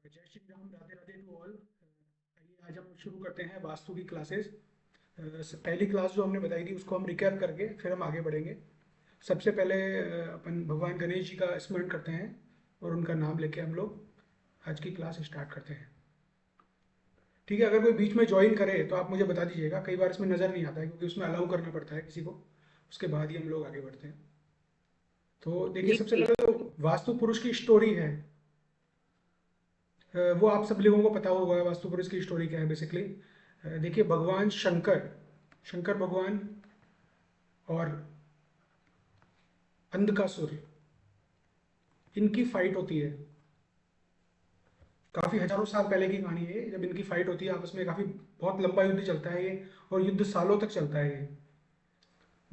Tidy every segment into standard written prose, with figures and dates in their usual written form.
जय Shri Ram, Radhe Radhe to all. आइए आज हम शुरू करते हैं वास्तु की क्लासेस। पहली क्लास जो हमने बताई थी उसको हम रिकैप करके फिर हम आगे बढ़ेंगे। सबसे पहले अपन भगवान गणेश जी का स्मरण करते हैं और उनका नाम लेके हम लोग आज की क्लास स्टार्ट करते हैं। ठीक है, अगर कोई बीच में ज्वाइन करे तो आप मुझे बता दीजिएगा, कई बार इसमें नज़र नहीं आता है क्योंकि उसमें अलाउ करना पड़ता है किसी को, उसके बाद ही हम लोग आगे बढ़ते हैं। तो देखिए, जी सबसे जी। पहले तो वास्तु पुरुष की स्टोरी है। वो आप सब लोगों को पता होगा वास्तु पुरुष की स्टोरी क्या है बेसिकली। देखिए, भगवान शंकर, शंकर भगवान और अंधकासुर, इनकी फाइट होती है। काफ़ी हजारों साल पहले की कहानी है ये, जब इनकी फाइट होती है आपस में। काफ़ी बहुत लंबा युद्ध चलता है ये, और युद्ध सालों तक चलता है ये।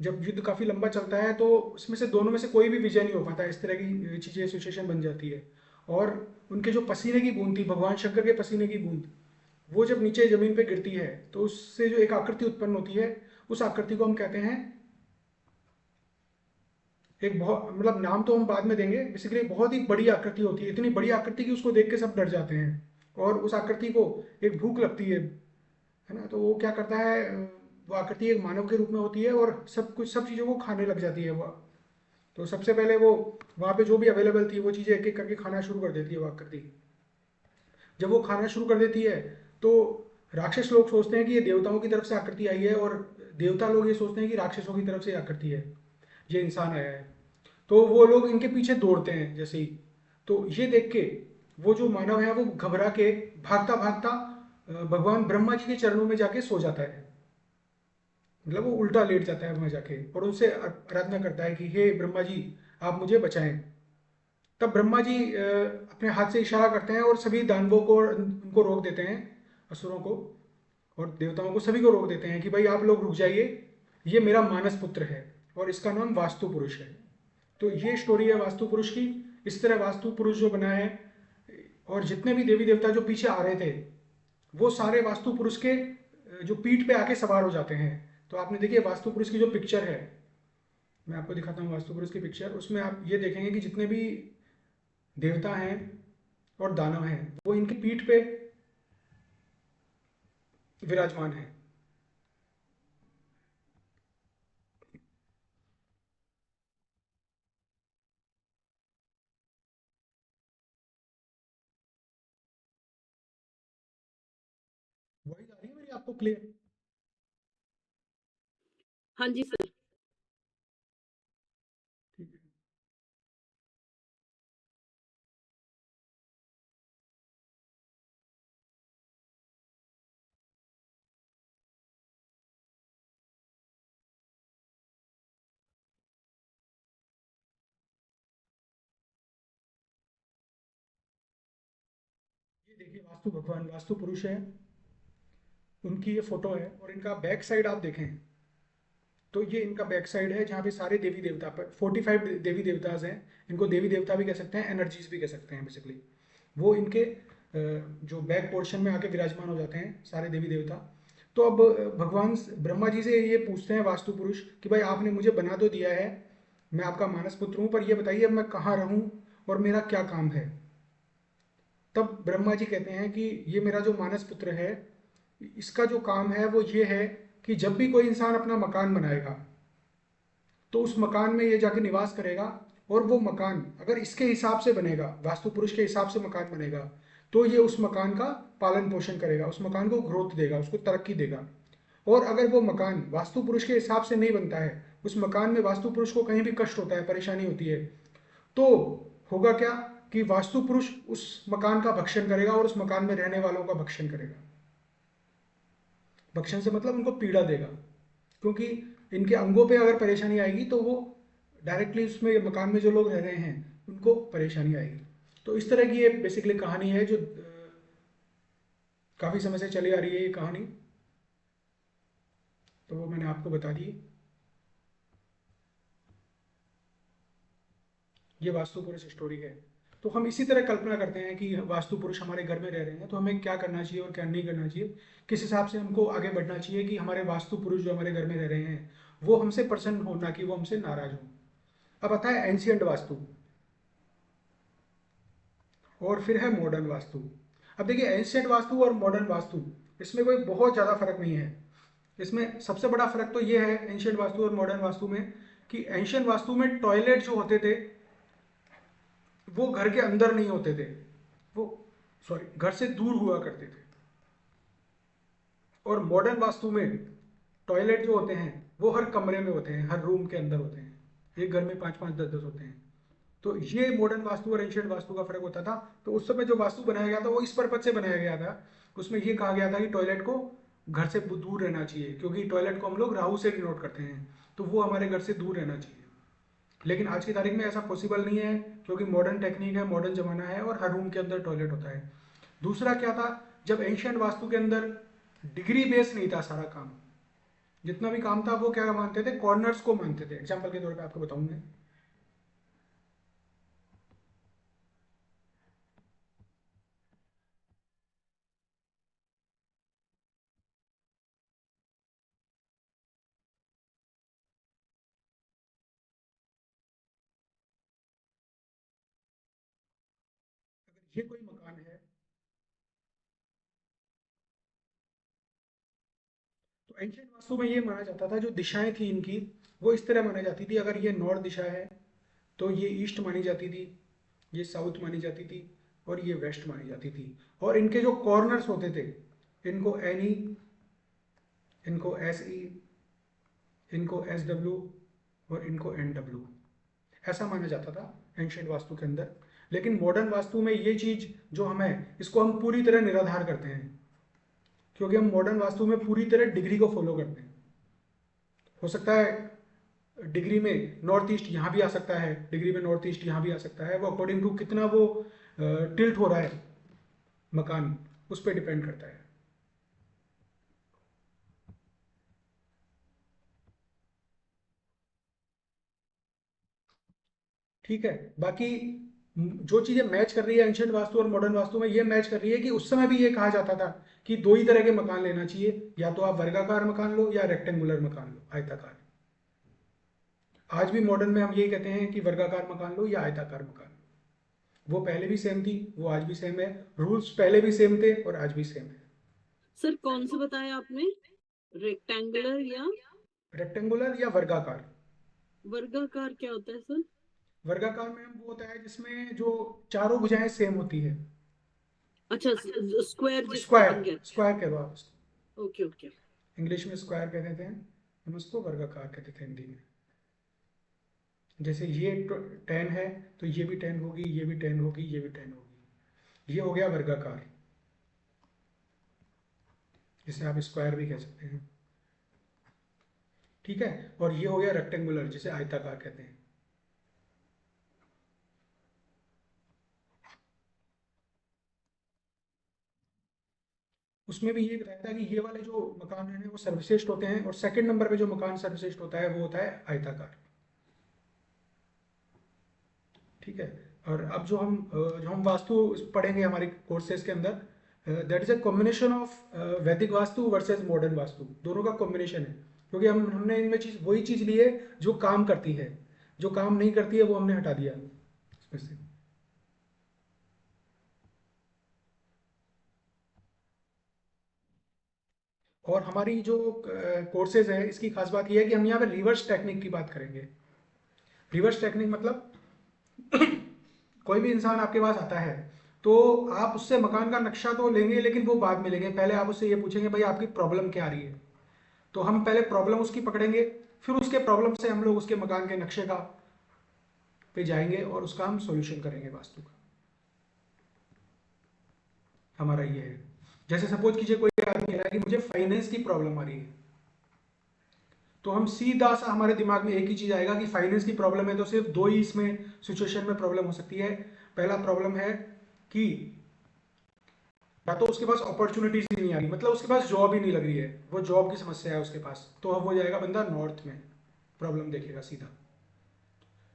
जब युद्ध काफ़ी लंबा चलता है तो इसमें से दोनों में से कोई भी विजय नहीं हो पाता, इस तरह की चीज़ें सिचुएशन बन जाती है। और उनके जो पसीने की बूंद थी, भगवान शंकर के पसीने की बूंद, वो जब नीचे जमीन पे गिरती है तो उससे जो एक आकृति उत्पन्न होती है, उस आकृति को हम कहते हैं एक बहुत, मतलब नाम तो हम बाद में देंगे। बेसिकली बहुत ही बड़ी आकृति होती है, इतनी बड़ी आकृति कि उसको देख के सब डर जाते हैं। और उस आकृति को एक भूख लगती है ना, तो वो क्या करता है, वो आकृति एक मानव के रूप में होती है और सब कुछ, सब चीज़ों को खाने लग जाती है वो। तो सबसे पहले वो वहाँ पे जो भी अवेलेबल थी वो चीज़ें एक एक करके खाना शुरू कर देती है वो आकृति। जब वो खाना शुरू कर देती है तो राक्षस लोग सोचते हैं कि ये देवताओं की तरफ से आकृति आई है, और देवता लोग ये सोचते हैं कि राक्षसों की तरफ से आकृति है, ये इंसान आया है। तो वो लोग इनके पीछे दौड़ते हैं जैसे ही। तो ये देख के वो जो मानव है वो घबरा के भागता भागता भगवान ब्रह्मा जी के चरणों में जाके सो जाता है। मतलब वो उल्टा लेट जाता है वहां जाके और उनसे आराधना करता है कि हे ब्रह्मा जी, आप मुझे बचाएं। तब ब्रह्मा जी अपने हाथ से इशारा करते हैं और सभी दानवों को उनको रोक देते हैं, असुरों को और देवताओं को, सभी को रोक देते हैं कि भाई आप लोग रुक जाइए, ये मेरा मानस पुत्र है और इसका नाम वास्तु पुरुष है। तो ये स्टोरी है वास्तु पुरुष की। इस तरह वास्तु पुरुष जो बना है, और जितने भी देवी देवता जो पीछे आ रहे थे, वो सारे वास्तु पुरुष के जो पीठ पे आके सवार हो जाते हैं। तो आपने देखिए वास्तु पुरुष की जो पिक्चर है, मैं आपको दिखाता हूँ वास्तु पुरुष की पिक्चर। उसमें आप ये देखेंगे कि जितने भी देवता हैं और दानव हैं वो इनकी पीठ पे विराजमान है। वही आ रही है मेरी आपको क्लियर? हाँ जी सर। ठीक है। ये देखिए वास्तु भगवान, वास्तु पुरुष है, उनकी ये फोटो है। और इनका बैक साइड आप देखें तो ये इनका बैक साइड है जहाँ पे सारे देवी देवता पर 45 देवी देवताज हैं। इनको देवी देवता भी कह सकते हैं, एनर्जीज भी कह सकते हैं बेसिकली। वो इनके जो बैक पोर्शन में आके विराजमान हो जाते हैं सारे देवी देवता। तो अब भगवान ब्रह्मा जी से ये पूछते हैं वास्तु पुरुष कि भाई आपने मुझे बना तो दिया है, मैं आपका मानस पुत्र हूँ, पर ये बताइए अब मैं कहाँ रहूँ और मेरा क्या काम है। तब ब्रह्मा जी कहते हैं कि ये मेरा जो मानस पुत्र है, इसका जो काम है वो ये है कि जब भी कोई इंसान अपना मकान बनाएगा तो उस मकान में ये जाके निवास करेगा। और वो मकान अगर इसके हिसाब से बनेगा, वास्तु पुरुष के हिसाब से मकान बनेगा, तो ये उस मकान का पालन पोषण करेगा, उस मकान को ग्रोथ देगा, उसको तरक्की देगा। और अगर वो मकान वास्तु पुरुष के हिसाब से नहीं बनता है, उस मकान में वास्तु पुरुष को कहीं भी कष्ट होता है, परेशानी होती है, तो होगा क्या कि वास्तु पुरुष उस मकान का भक्षण करेगा और उस मकान में रहने वालों का भक्षण करेगा। भक्षण से मतलब उनको पीड़ा देगा, क्योंकि इनके अंगों पे अगर परेशानी आएगी तो वो डायरेक्टली उसमें मकान में जो लोग रह रहे हैं उनको परेशानी आएगी। तो इस तरह की ये बेसिकली कहानी है जो काफ़ी समय से चली आ रही है ये कहानी। तो वो मैंने आपको बता दी। ये वास्तु पुरुष स्टोरी है। तो हम इसी तरह कल्पना करते हैं कि वास्तु पुरुष हमारे घर में रह रहे हैं तो हमें क्या करना चाहिए और क्या नहीं करना चाहिए, किस हिसाब से हमको आगे बढ़ना चाहिए कि हमारे वास्तु पुरुष जो हमारे घर में रह रहे हैं वो हमसे प्रसन्न हो, ना कि वो हमसे नाराज हो। अब आता है एंशियंट वास्तु, और फिर है मॉडर्न वास्तु। अब देखिए एंशियंट वास्तु और मॉडर्न वास्तु, इसमें कोई बहुत ज़्यादा फर्क नहीं है। इसमें सबसे बड़ा फर्क तो ये है एंशियंट वास्तु और मॉडर्न वास्तु में, कि एंशियंट वास्तु में टॉयलेट जो होते थे वो घर के अंदर नहीं होते थे, वो सॉरी घर से दूर हुआ करते थे। और मॉडर्न वास्तु में टॉयलेट जो होते हैं वो हर कमरे में होते हैं, हर रूम के अंदर होते हैं। एक घर में 5 5 10 10 होते हैं। तो ये मॉडर्न वास्तु और एंशियंट वास्तु का फर्क होता था। तो उस समय जो वास्तु बनाया गया था वो इस पर्पज से बनाया गया था, उसमें ये कहा गया था कि टॉयलेट को घर से दूर रहना चाहिए, क्योंकि टॉयलेट को हम लोग राहु से डिनोट करते हैं, तो वो हमारे घर से दूर रहना चाहिए। लेकिन आज की तारीख में ऐसा पॉसिबल नहीं है, क्योंकि मॉडर्न टेक्निक है, मॉडर्न जमाना है, और हर रूम के अंदर टॉयलेट होता है। दूसरा क्या था, जब एंशियंट वास्तु के अंदर डिग्री बेस नहीं था सारा काम, जितना भी काम था वो क्या मानते थे, कॉर्नर्स को मानते थे। एग्जाम्पल के तौर पे आपको बताऊं मैं, अगर ये कोई मकान है तो एंशियंट वास्तु में ये माना जाता था, जो दिशाएं थी इनकी वो इस तरह मानी जाती थी। अगर ये नॉर्थ दिशा है तो ये ईस्ट मानी जाती थी, ये साउथ मानी जाती थी, और ये वेस्ट मानी जाती थी। और इनके जो कॉर्नर्स होते थे, इनको एन ई, इनको एस ई, इनको एस डब्ल्यू, और इनको एन डब्ल्यू, ऐसा माना जाता था एंशियंट वास्तु के अंदर। लेकिन मॉडर्न वास्तु में ये चीज जो हमें, इसको हम पूरी तरह निराधार करते हैं, क्योंकि हम मॉडर्न वास्तु में पूरी तरह डिग्री को फॉलो करते हैं। हो सकता है डिग्री में नॉर्थ ईस्ट यहाँ भी आ सकता है, डिग्री में नॉर्थ ईस्ट यहाँ भी आ सकता है, वो अकॉर्डिंग टू कितना वो टिल्ट हो रहा है मकान, उस पर डिपेंड करता है। ठीक है। बाकी जो चीजें मैच कर रही है एंशियंट वास्तु और मॉडर्न वास्तु में, ये मैच कर रही है कि उस समय भी ये कहा जाता था कि दो ही तरह के मकान लेना चाहिए, या तो आप वर्गाकार मकान लो या रेक्टेंगुलर मकान लो, आयताकार। आज भी मॉडर्न में हम यही कहते हैं कि वर्गाकार मकान लो या आयताकार मकान लो। वो पहले भी सेम थी, वो आज भी सेम है, रूल्स पहले भी सेम थे और आज भी सेम है। सर कौन सा बताया आपने, रेक्टेंगुलर या रेक्टेंगुलर या वर्गाकार। वर्गाकार क्या होता है सर? वर्गाकार में वो होता है जिसमें जो चारों भुजाएं सेम होती है। अच्छा, स्क्वायर जिसको स्क्वायर, अपन कहते स्क्वायर कह दो आप उसको। हैं। Okay okay. इंग्लिश में स्क्वायर कह देते हैं, हम उसको वर्गाकार कहते थे हिंदी में। जैसे ये 10 है तो ये भी 10 होगी, ये भी 10 होगी, ये भी 10 होगी, ये हो गया वर्गाकार, जिसे आप स्क्वायर भी कह सकते हैं। ठीक है। और ये हो गया रेक्टेंगुलर, जिसे आयताकार कहते हैं। उसमें भी ये बताया था कि ये वाले जो मकान है वो सर्वश्रेष्ठ होते हैं, और सेकंड नंबर पे जो मकान सर्वश्रेष्ठ होता है वो होता है आयताकार। ठीक है। और अब जो हम वास्तु पढ़ेंगे हमारे कोर्सेज के अंदर, that is a combination of वैदिक वास्तु वर्सेस मॉडर्न वास्तु, दोनों का कॉम्बिनेशन है। क्योंकि हमने इनमें चीज वही चीज ली है जो काम करती है, जो काम नहीं करती है वो हमने हटा दिया इसमें से। और हमारी जो कोर्सेज है इसकी खास बात यह है कि हम यहाँ पे रिवर्स टेक्निक की बात करेंगे। रिवर्स टेक्निक मतलब कोई भी इंसान आपके पास आता है तो आप उससे मकान का नक्शा तो लेंगे, लेकिन वो बाद में लेंगे। पहले आप उससे ये पूछेंगे भाई आपकी प्रॉब्लम क्या आ रही है, तो हम पहले प्रॉब्लम उसकी पकड़ेंगे, फिर उसके प्रॉब्लम से हम लोग उसके मकान के नक्शे का पे जाएंगे और उसका हम सॉल्यूशन करेंगे वास्तु का। हमारा ये है। जैसे सपोज कीजिए कोई आदमी कह रहा है कि मुझे फाइनेंस की प्रॉब्लम आ रही है, तो हम सीधा सा हमारे दिमाग में एक ही चीज आएगा कि फाइनेंस की प्रॉब्लम है, तो सिर्फ दो ही इसमें सिचुएशन में प्रॉब्लम हो सकती है। पहला प्रॉब्लम है कि या तो उसके पास अपॉर्चुनिटीज ही नहीं आ रही, मतलब उसके पास जॉब ही नहीं लग रही है, वो जॉब की समस्या है उसके पास, तो अब वो जाएगा बंदा नॉर्थ में प्रॉब्लम देखेगा सीधा।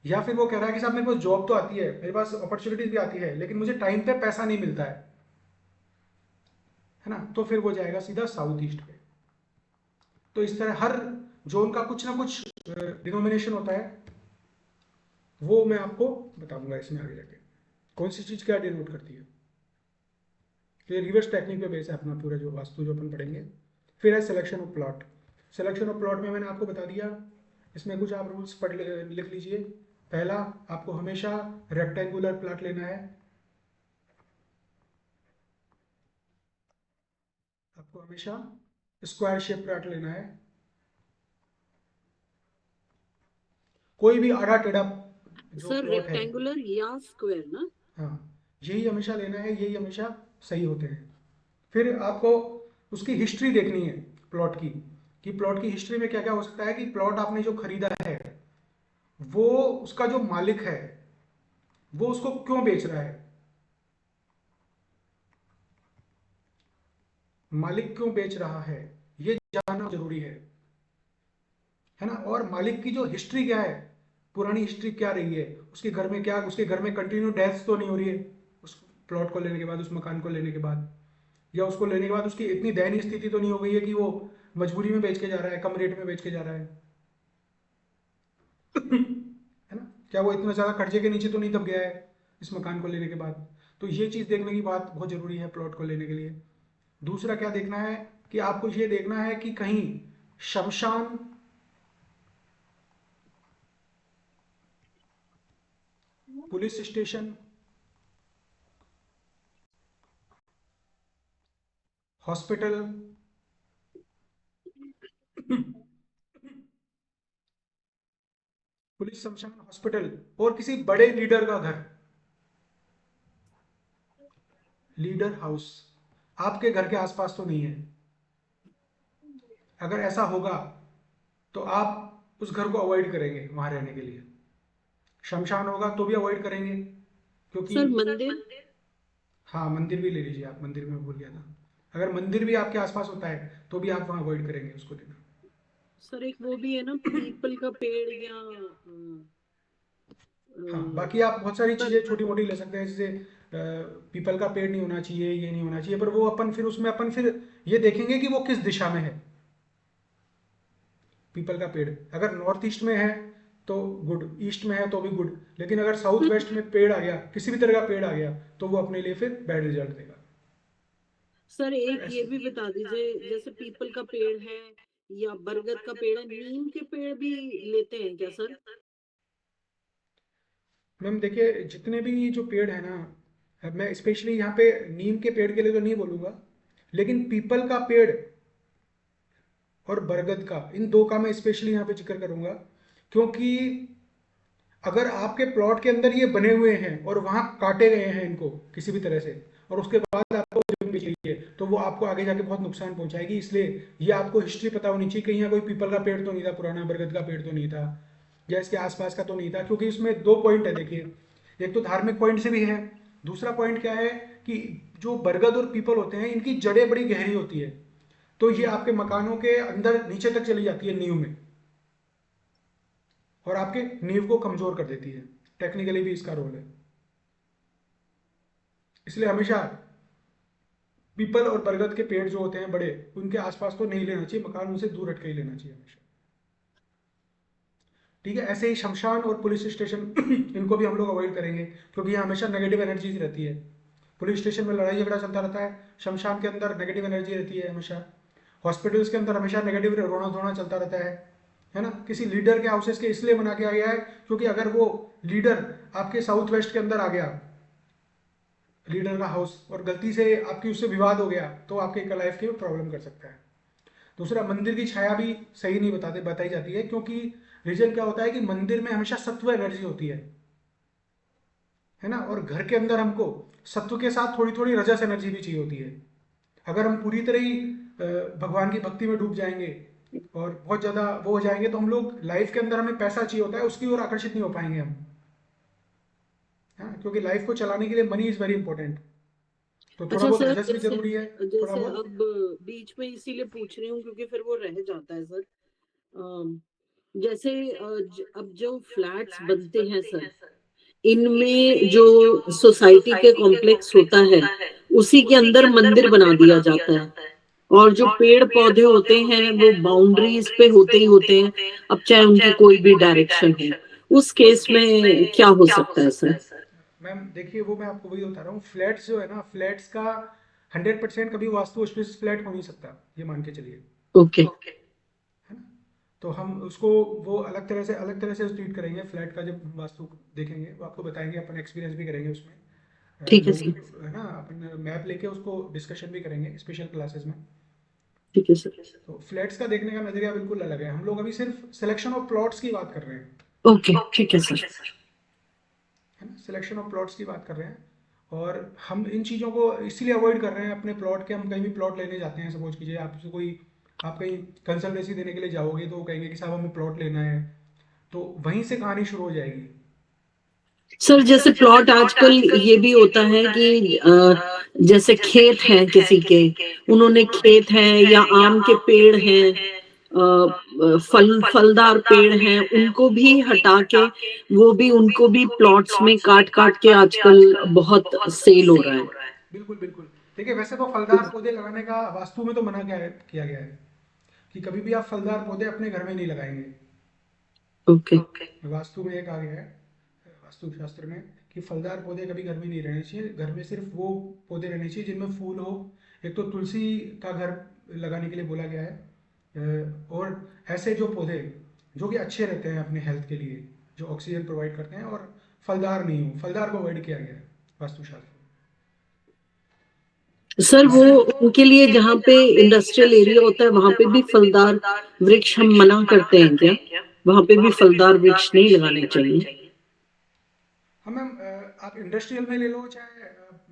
या फिर वो कह रहा है कि साहब मेरे पास जॉब तो आती है, मेरे पास अपॉर्चुनिटीज भी आती है, लेकिन मुझे टाइम पे पैसा नहीं मिलता है ना, तो फिर वो जाएगा सीधा साउथ ईस्ट पे। तो इस तरह हर जोन का कुछ ना कुछ डिनोमिनेशन होता है, वो मैं आपको बताऊंगा इसमें आगे जाके कौन सी चीज क्या डिनोट करती है। तो ये रिवर्स टेक्निक पे बेस है अपना पूरा जो वास्तु जो अपन पढ़ेंगे। फिर है selection of plot. Selection of plot में मैंने आपको बता दिया, इसमें कुछ आप रूल्स लिख लीजिए। पहला, आपको हमेशा रेक्टेंगुलर प्लॉट लेना है। आपको हमेशा स्क्वायर शेप प्लॉट लेना है। कोई भी आड़ा टेढ़ा जो सर प्लॉट है, रेक्टेंगुलर या स्क्वायर ना? हाँ, यही हमेशा लेना है, यही हमेशा सही होते हैं। फिर आपको उसकी हिस्ट्री देखनी है प्लॉट की, कि प्लॉट की हिस्ट्री में क्या क्या हो सकता है, कि प्लॉट आपने जो खरीदा है वो उसका जो मालिक है वो उसको क्यों बेच रहा है, मालिक क्यों बेच रहा है, ये जानना जरूरी है ना। और मालिक की जो हिस्ट्री क्या है, पुरानी हिस्ट्री क्या रही है, उसके घर में क्या, उसके घर में कंटिन्यू डेथ तो नहीं हो रही है उस प्लॉट को लेने के बाद, उस मकान को लेने के बाद, या उसको लेने के बाद उसकी इतनी दयनीय स्थिति तो नहीं हो गई है कि वो मजबूरी में बेच के जा रहा है, कम रेट में बेच के जा रहा है है ना। क्या वो इतना ज़्यादा कर्जे के नीचे तो नहीं दब गया है इस मकान को लेने के बाद। तो ये चीज़ देखने की बात बहुत ज़रूरी है प्लॉट को लेने के लिए। दूसरा क्या देखना है, कि आपको ये देखना है कि कहीं शमशान, पुलिस स्टेशन, हॉस्पिटल, पुलिस, शमशान, हॉस्पिटल और किसी बड़े लीडर का घर, लीडर हाउस, आपके घर के आसपास तो नहीं है। अगर ऐसा होगा तो आप उस घर को अवॉइड करेंगे वहां रहने के लिए। शमशान होगा तो भी अवॉइड करेंगे, क्योंकि सर मंदिर। हाँ, मंदिर भी ले लीजिए आप, मंदिर में भूल गया था। अगर मंदिर भी आपके आसपास होता है तो भी आप वहां अवॉइड करेंगे उसको लेना। सर एक वो भी है ना, पीपल का पेड़ या हाँ, अ, बाकी आप बहुत सारी पर चीज़ें छोटी मोटी ले सकते हैं, जैसे पीपल का पेड़ नहीं होना चाहिए, ये नहीं होना चाहिए, पर वो अपन फिर उसमें अपन फिर ये देखेंगे कि वो किस दिशा में है। पीपल का पेड़ अगर नॉर्थ ईस्ट में है तो गुड, ईस्ट में है तो भी गुड, लेकिन अगर साउथ वेस्ट में पेड़ आ गया, किसी भी तरह का पेड़ आ गया, तो वो अपने लिए फिर बैड रिजल्ट देगा। सर एक ये ऐसे भी बता दीजिए, जैसे पीपल का पेड़ है या बरगद का पेड़ है, नीम के पेड़ भी लेते हैं क्या सर? मैम देखिए, जितने भी जो पेड़ है ना, अब मैं स्पेशली यहाँ पे नीम के पेड़ के लिए तो नहीं बोलूँगा, लेकिन पीपल का पेड़ और बरगद का, इन दो का मैं स्पेशली यहाँ पे जिक्र करूँगा। क्योंकि अगर आपके प्लॉट के अंदर ये बने हुए हैं और वहाँ काटे गए हैं इनको किसी भी तरह से, और उसके बाद आपको जमीन बेच ली है, तो वो आपको आगे जाके बहुत नुकसान पहुंचाएगी। इसलिए ये आपको हिस्ट्री पता होनी चाहिए, कहीं यहाँ कोई पीपल का पेड़ तो नहीं था, पुराना बरगद का पेड़ तो नहीं था, या इसके आसपास का तो नहीं था। क्योंकि इसमें दो पॉइंट है देखिए, एक तो धार्मिक पॉइंट से भी है, दूसरा पॉइंट क्या है कि जो बरगद और पीपल होते हैं इनकी जड़ें बड़ी गहरी होती है, तो ये आपके मकानों के अंदर नीचे तक चली जाती है नींव में, और आपके नींव को कमजोर कर देती है। टेक्निकली भी इसका रोल है। इसलिए हमेशा पीपल और बरगद के पेड़ जो होते हैं बड़े, उनके आसपास तो नहीं लेना चाहिए, मकान उनसे दूर हटके ही लेना चाहिए हमेशा। ठीक है, ऐसे ही शमशान और पुलिस स्टेशन इनको भी हम लोग अवॉइड करेंगे, क्योंकि यहाँ हमेशा नेगेटिव एनर्जी रहती है। पुलिस स्टेशन में लड़ाई झगड़ा चलता रहता है, शमशान के अंदर नेगेटिव एनर्जी रहती है हमेशा। हॉस्पिटल्स के अंदर हमेशा नेगेटिव रोना धोना चलता रहता है ना। किसी लीडर के हाउसेस के इसलिए बना के आ गया है क्योंकि अगर वो लीडर आपके साउथ वेस्ट के अंदर आ गया, लीडर का हाउस, और गलती से आपकी उससे विवाद हो गया, तो आपके लाइफ की प्रॉब्लम कर सकता है। दूसरा, मंदिर की छाया भी सही नहीं बताई जाती है, क्योंकि रीजन क्या होता है कि मंदिर में हमेशा सत्व एनर्जी होती है ना, और घर के अंदर हमको सत्व के साथ थोड़ी थोड़ी रजस एनर्जी भी चाहिए होती है। अगर हम पूरी तरह ही भगवान की भक्ति में डूब जाएंगे और बहुत ज़्यादा वो हो जाएंगे, तो हम लोग लाइफ के अंदर हमें पैसा चाहिए होता है, उसकी ओर आकर्षित नहीं हो पाएंगे हम, है ना, क्योंकि लाइफ को चलाने के लिए मनी इज़ वेरी इंपॉर्टेंट। तो थोड़ा अच्छा बहुत सर, रजस भी जैसे जरूरी है, थोड़ा जैसे बहुत। अब बीच में इसीलिए पूछ रही हूँ क्योंकि फिर वो रह जाता है सर। अम, जैसे अब जो फ्लैट्स बनते हैं सर, इनमें जो सोसाइटी के कॉम्प्लेक्स होता है, उसी के अंदर मंदिर बना दिया जाता है, और जो पेड़ पौधे होते हैं वो बाउंड्रीज पे होते ही होते हैं, अब चाहे उनकी कोई भी डायरेक्शन हो। उस केस में क्या हो सकता है सर? मैम देखिए, वो मैं आपको वही बता रहा हूँ, फ्लैट्स जो है ना, फ्लैट्स का 100% कभी वास्तु ऑस्पिशियस फ्लैट हो नहीं सकता, ये मान के चलिए, ओके। है ना। तो हम उसको वो अलग तरह से ट्रीट करेंगे फ्लैट का, जब हम वास्तु देखेंगे वो आपको बताएंगे, अपन एक्सपीरियंस भी करेंगे उसमें। ठीक है लोग, सर। है ना, अपन मैप लेके उसको डिस्कशन भी करेंगे स्पेशल क्लासेस में। ठीक है सर। तो फ्लैट्स का देखने का नजरिया बिल्कुल अलग है, हम लोग अभी सिर्फ सिलेक्शन ऑफ प्लॉट्स की बात कर रहे हैं, ओके ठीक है सर। है ना, सिलेक्शन ऑफ प्लॉट्स की बात कर रहे हैं। और हम इन चीज़ों को इसीलिए अवॉइड कर रहे हैं अपने प्लॉट के। हम कहीं भी प्लॉट लेने जाते हैं, सपोज कीजिए आपसे कोई, आप कहीं कंसल्टेंसी देने के लिए जाओगे तो वो कहेंगे कि साहब हमें प्लॉट लेना है, तो वहीं से कहानी शुरू हो जाएगी। सर जैसे प्लॉट आजकल ये भी होता है कि जैसे खेत हैं किसी के, उन्होंने खेत है या आम के पेड़ हैं, फलदार पेड़ हैं, उनको भी हटा के वो भी उनको भी प्लॉट्स में काट काट के आजकल बहुत सेल हो रहा है। बिल्कुल बिल्कुल। देखिए वैसे तो फलदार पौधे लगाने का वास्तु में तो मना किया गया है कि कभी भी आप फलदार पौधे अपने घर में नहीं लगाएंगे। ओके। वास्तु में एक आ गया है, वास्तु शास्त्र में, कि फलदार पौधे कभी घर में नहीं रहने चाहिए। घर में सिर्फ वो पौधे रहने चाहिए जिनमें फूल हो। एक तो तुलसी का घर लगाने के लिए बोला गया है, और ऐसे जो पौधे जो कि अच्छे रहते हैं अपने हेल्थ के लिए, जो ऑक्सीजन प्रोवाइड करते हैं, और फलदार नहीं हो, फलदार को अवॉइड किया गया है वास्तुशास्त्र सर में। वो उनके लिए जहाँ पे इंडस्ट्रियल एरिया होता है वहां पे भी फलदार वृक्ष हम मना करते हैं क्या? वहां पे भी फलदार वृक्ष नहीं लगाने चाहिए? हाँ मैम, आप इंडस्ट्रियल में ले लो चाहे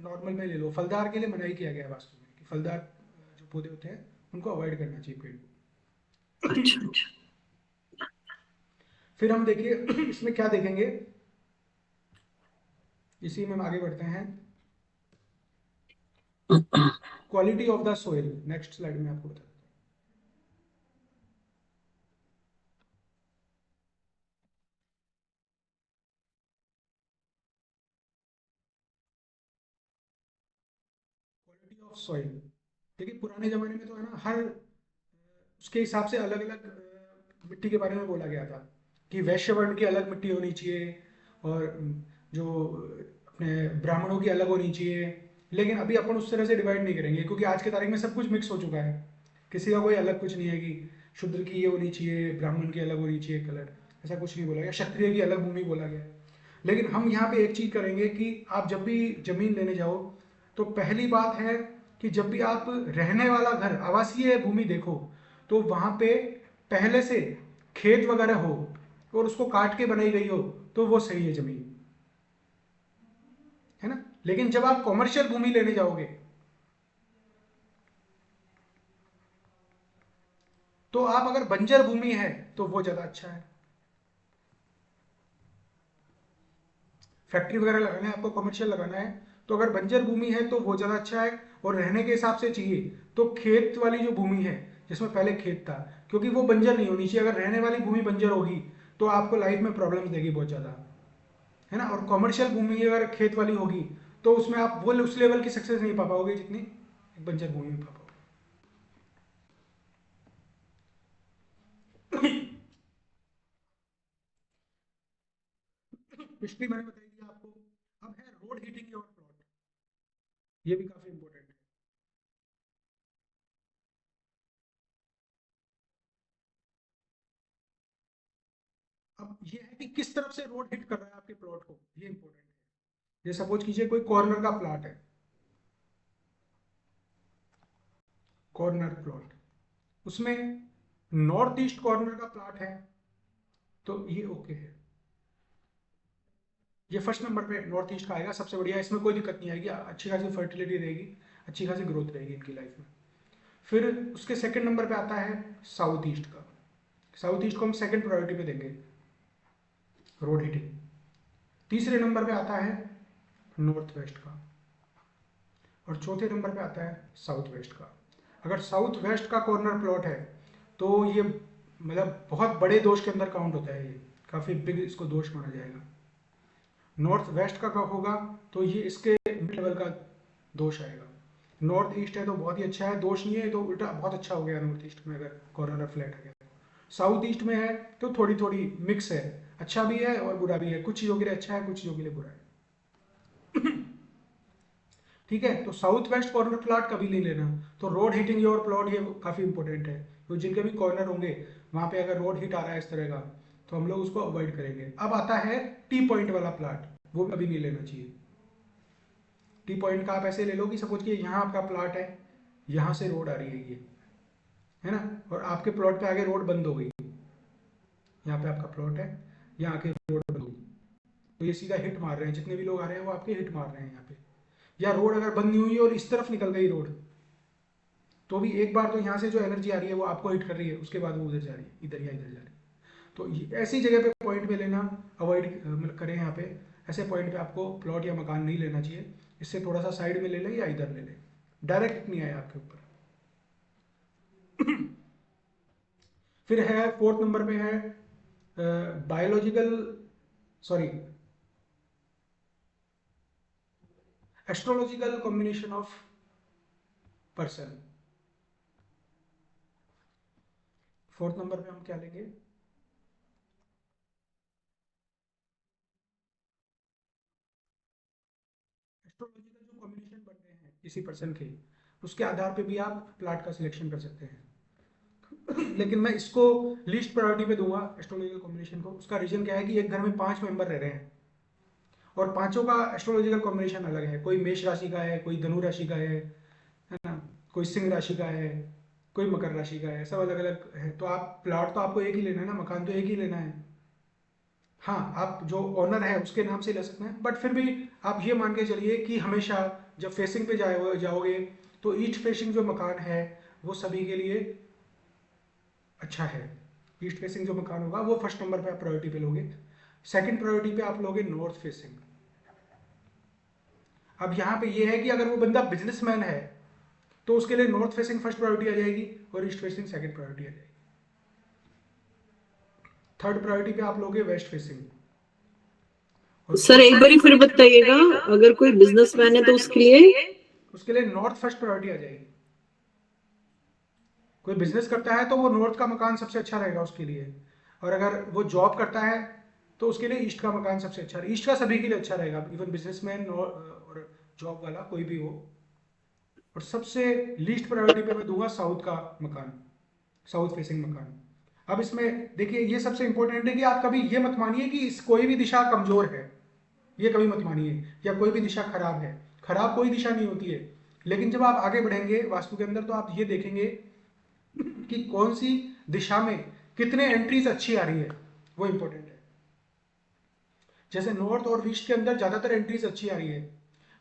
नॉर्मल में ले लो, फलदार के लिए मनाही किया गया है वास्तु में कि फलदार जो पौधे होते हैं उनको अवॉइड करना चाहिए पेड़ को। अच्छा। फिर हम देखिए इसमें क्या देखेंगे, इसी में हम आगे बढ़ते हैं। Quality of the soil, next slide में आपको बताता हूँ। क्वालिटी ऑफ सॉइल, देखिए पुराने जमाने में तो है ना, हर उसके हिसाब से अलग अलग मिट्टी के बारे में बोला गया था कि वैश्य वर्ण की अलग मिट्टी होनी चाहिए, और जो अपने ब्राह्मणों की अलग होनी चाहिए। लेकिन अभी अपन उस तरह से डिवाइड नहीं करेंगे, क्योंकि आज के तारीख में सब कुछ मिक्स हो चुका है। किसी का कोई अलग कुछ नहीं है कि शूद्र की ये होनी चाहिए, ब्राह्मण की अलग होनी चाहिए कलर, ऐसा कुछ नहीं बोला गया। क्षत्रिय की अलग भूमि बोला गया। लेकिन हम यहाँ पे एक चीज करेंगे कि आप जब भी जमीन लेने जाओ, तो पहली बात है कि जब भी आप रहने वाला घर, आवासीय भूमि देखो, तो वहां पे पहले से खेत वगैरह हो और उसको काट के बनाई गई हो, तो वो सही है जमीन, है ना। लेकिन जब आप कॉमर्शियल भूमि लेने जाओगे, तो आप अगर बंजर भूमि है तो वो ज्यादा अच्छा है। फैक्ट्री वगैरह लगाना है आपको, कमर्शियल लगाना है, तो अगर बंजर भूमि है तो वो ज़्यादा अच्छा है। और रहने के हिसाब से चाहिए तो खेत वाली जो भूमि है, जिसमें पहले खेत था, क्योंकि वो बंजर नहीं होनी चाहिए। अगर रहने वाली भूमि बंजर होगी तो आपको लाइफ में प्रॉब्लम्स देगी बहुत ज़्यादा, है ना। और कमर्शियल भूमि अगर खेत वाली होगी तो उसमें आप वो उस लेवल की सक्सेस नहीं पा पाओगे जितनी एक बंजर भूमि में पा पाओगे। पिछली मैंने बताई थी आपको। अब है रोड हीटिंग और प्लॉट, ये भी काफ़ी इंपॉर्टेंट है। अब ये है कि किस तरफ से रोड हिट कर रहा है आपके प्लॉट को, ये इंपॉर्टेंट है। ये सपोज कीजिए कोई कॉर्नर का प्लॉट है, कॉर्नर प्लॉट, उसमें नॉर्थ ईस्ट कॉर्नर का प्लॉट है, तो ये ओके है। ये फर्स्ट नंबर पे नॉर्थ ईस्ट का आएगा, सबसे बढ़िया, इसमें कोई दिक्कत नहीं आएगी, अच्छी खासी फर्टिलिटी रहेगी, अच्छी खासी ग्रोथ रहेगी इनकी लाइफ में। फिर उसके सेकंड नंबर पे आता है साउथ ईस्ट का। साउथ ईस्ट को हम सेकंड प्रायोरिटी पे देंगे, रोड हीटिंग। तीसरे नंबर पे आता है नॉर्थ वेस्ट का, और चौथे नंबर पे आता है साउथ वेस्ट का। अगर साउथ वेस्ट का कॉर्नर प्लॉट है तो ये मतलब बहुत बड़े दोष के अंदर काउंट होता है, ये काफ़ी बिग इसको दोष माना जाएगा। नॉर्थ वेस्ट का होगा तो ये इसके मिड लेवल का दोष आएगा। नॉर्थ ईस्ट है तो बहुत ही अच्छा है, दोष नहीं है, तो उल्टा बहुत अच्छा हो गया नॉर्थ ईस्ट में अगर कॉर्नर फ्लैट है। साउथ ईस्ट में है तो थोड़ी थोड़ी मिक्स है, अच्छा भी है और बुरा भी है, कुछ चीज़ों के लिए अच्छा है, कुछ चीज़ों के लिए बुरा है। ठीक है, तो साउथ वेस्ट कॉर्नर प्लॉट कभी नहीं लेना। तो रोड हिटिंग योर प्लॉट ये काफ़ी इंपॉर्टेंट है, तो जिनके भी कॉर्नर होंगे वहाँ पे अगर रोड हिट आ रहा है इस तरह का, तो हम लोग उसको अवॉइड करेंगे। अब आता है टी पॉइंट वाला प्लाट, वो कभी नहीं लेना चाहिए। टी पॉइंट का आप ऐसे ले लो कि सपोज कि यहाँ आपका प्लाट है, यहाँ से रोड आ रही है ये, है ना, और आपके प्लॉट पे आगे रोड बंद हो गई, यहाँ पे आपका प्लॉट है, यहाँ आके रोड बंद हो गई, तो ये सीधा हिट मार रहे हैं, जितने भी लोग आ रहे हैं वो आपके हिट मार रहे हैं यहाँ पे। या रोड अगर बंद नहीं हुई और इस तरफ निकल गई रोड, तो भी एक बार तो यहाँ से जो एनर्जी आ रही है वो आपको हिट कर रही है, उसके बाद वो उधर जा रही है, इधर या इधर जा रही है। तो ऐसी जगह पे पॉइंट पे लेना अवॉइड मतलब करें। यहाँ पे ऐसे पॉइंट पे आपको प्लॉट या मकान नहीं लेना चाहिए, इससे थोड़ा सा साइड में ले लें या इधर ले लें, डायरेक्ट नहीं आए आपके ऊपर। फिर है फोर्थ नंबर पे है biological, sorry, astrological combination of person. Fourth number पे हम क्या लेंगे? एस्ट्रोलॉजिकल जो कॉम्बिनेशन बन रहे हैं किसी पर्सन के, उसके आधार पे भी आप प्लाट का सिलेक्शन कर सकते हैं। लेकिन मैं इसको लीस्ट प्रायोरिटी पे दूंगा एस्ट्रोलॉजिकल कॉम्बिनेशन को। उसका रीजन क्या है कि एक घर में 5 मेंबर रह रहे हैं और पांचों का एस्ट्रोलॉजिकल कॉम्बिनेशन अलग है। कोई मेष राशि का है, कोई धनु राशि का है ना, कोई सिंह राशि का है, कोई मकर राशि का है, सब अलग अलग है। तो आप प्लॉट तो आपको एक ही लेना है ना, मकान तो एक ही लेना है। हाँ, आप जो ओनर है उसके नाम से ले सकते हैं, बट फिर भी आप ये मान के चलिए कि हमेशा जब फेसिंग पे जाओगे तो ईस्ट फेसिंग जो मकान है वो सभी के लिए अच्छा है। ईस्ट फेसिंग जो मकान होगा वो फर्स्ट नंबर पे आप प्रायोरिटी पे लोगे। सेकंड प्रायोरिटी पे आप लोगे नॉर्थ फेसिंग। अब यहाँ पे ये है कि अगर वो बंदा बिजनेसमैन है तो उसके लिए नॉर्थ फेसिंग फर्स्ट प्रायोरिटी आ जाएगी और ईस्ट फेसिंग सेकंड प्रायोरिटी आ जाएगी। थर्ड प्रायोरिटी पे आप लोगे वेस्ट फेसिंग। और सर एक बार फिर बताइएगा, अगर कोई बिजनेसमैन है तो उसके लिए नॉर्थ फर्स्ट प्रायोरिटी आ जाएगी। कोई बिजनेस करता है तो वो नॉर्थ का मकान सबसे अच्छा रहेगा उसके लिए, और अगर वो जॉब करता है तो उसके लिए ईस्ट का मकान सबसे अच्छा रहेगा। ईस्ट का सभी के लिए अच्छा रहेगा, इवन बिजनेसमैन और जॉब वाला कोई भी हो। और सबसे लीस्ट प्रायोरिटी पे मैं दूंगा साउथ का मकान, साउथ फेसिंग मकान। अब इसमें देखिए ये सबसे इंपॉर्टेंट है कि आप कभी ये मत मानिए कि कोई भी दिशा कमजोर है, ये कभी मत मानिए, या कोई भी दिशा खराब है। खराब कोई दिशा नहीं होती है, लेकिन जब आप आगे बढ़ेंगे वास्तु के अंदर तो आप ये देखेंगे कि कौन सी दिशा में कितने एंट्रीज अच्छी आ रही है, वो इंपॉर्टेंट है। जैसे नॉर्थ और ईस्ट के अंदर ज्यादातर एंट्रीज अच्छी आ रही है,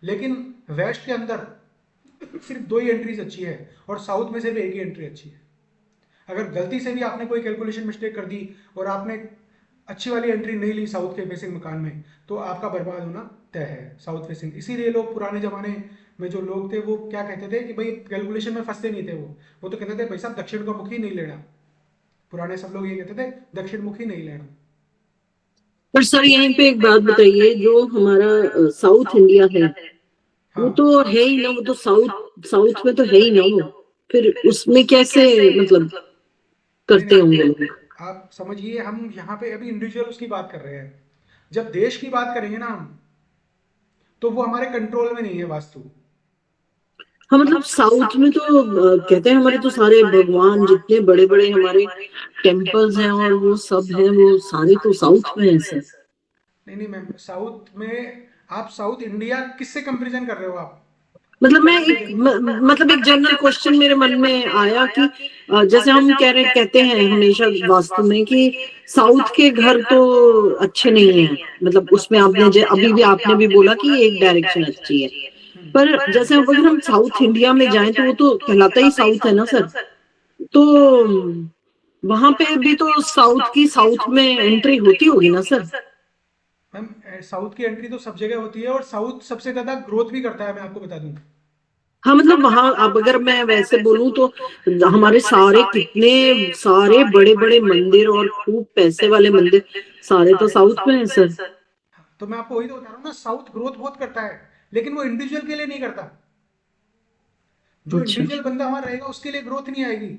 लेकिन वेस्ट के अंदर सिर्फ 2 ही एंट्रीज अच्छी है, और साउथ में सिर्फ एक ही एंट्री अच्छी है। अगर गलती से भी आपने कोई कैलकुलेशन मिस्टेक कर दी और आपने अच्छी वाली एंट्री नहीं ली साउथ के फेसिंग मकान में, तो आपका बर्बाद होना तय है साउथ फेसिंग। इसीलिए लोग पुराने जमाने में जो लोग थे वो क्या कहते थे कि भाई कैलकुलेशन में फंसते नहीं थे, वो तो कहते थे भाई साहब दक्षिण का मुखी नहीं लेना। पुराने सब लोग ये कहते थे दक्षिण मुखी नहीं लेना। पर सर यहीं पे एक बात बताइए, जो हमारा साउथ इंडिया है वो हाँ, तो है ही ना, वो तो साउथ साउथ में तो है ही ना वो, फिर उसमें कैसे मतलब नहीं करते नहीं, होंगे लोग? आप समझिए, हम यहाँ पे अभी इंडिविजुअल उसकी बात कर रहे हैं। जब देश की बात करेंगे ना हम, तो वो हमारे कंट्रोल में नहीं है वास्तु। हाँ मतलब साउथ में तो कहते हैं हमारे तो सारे भगवान जितने बड़े बड़े हमारे टेम्पल्स हैं और वो सब हैं, वो सारे तो साउथ में है सर। नहीं नहीं मैम, साउथ में आप साउथ इंडिया किससे कंपैरिजन कर रहे हो आप? मतलब मैं पहले एक ये मतलब एक जनरल क्वेश्चन मेरे मन में आया कि जैसे हम कहते हैं हमेशा वास्तु में कि साउथ के घर तो अच्छे नहीं है, मतलब उसमें आपने अभी भी आपने भी बोला कि एक डायरेक्शन अच्छी है, पर जैसे अब अगर हम साउथ इंडिया में जाएं तो वो तो कहलाता ही साउथ है ना सर। तो वहां पे भी तो साउथ की साउथ में एंट्री होती होगी ना सर? मैम, साउथ की एंट्री तो सब जगह होती है, और साउथ सबसे ज्यादा ग्रोथ भी करता है, मैं आपको बता दूं। हाँ मतलब वहां अब अगर मैं वैसे बोलूं तो हमारे सारे कितने सारे बड़े बड़े मंदिर और खूब पैसे वाले मंदिर सारे तो साउथ में है सर। तो मैं आपको वही तो बता रहा हूँ ना, साउथ ग्रोथ बहुत करता है, लेकिन वो इंडिविजुअल के लिए नहीं करता। जो अच्छा। इंडिविजुअल बंदा वहां रहेगा उसके लिए ग्रोथ नहीं आएगी।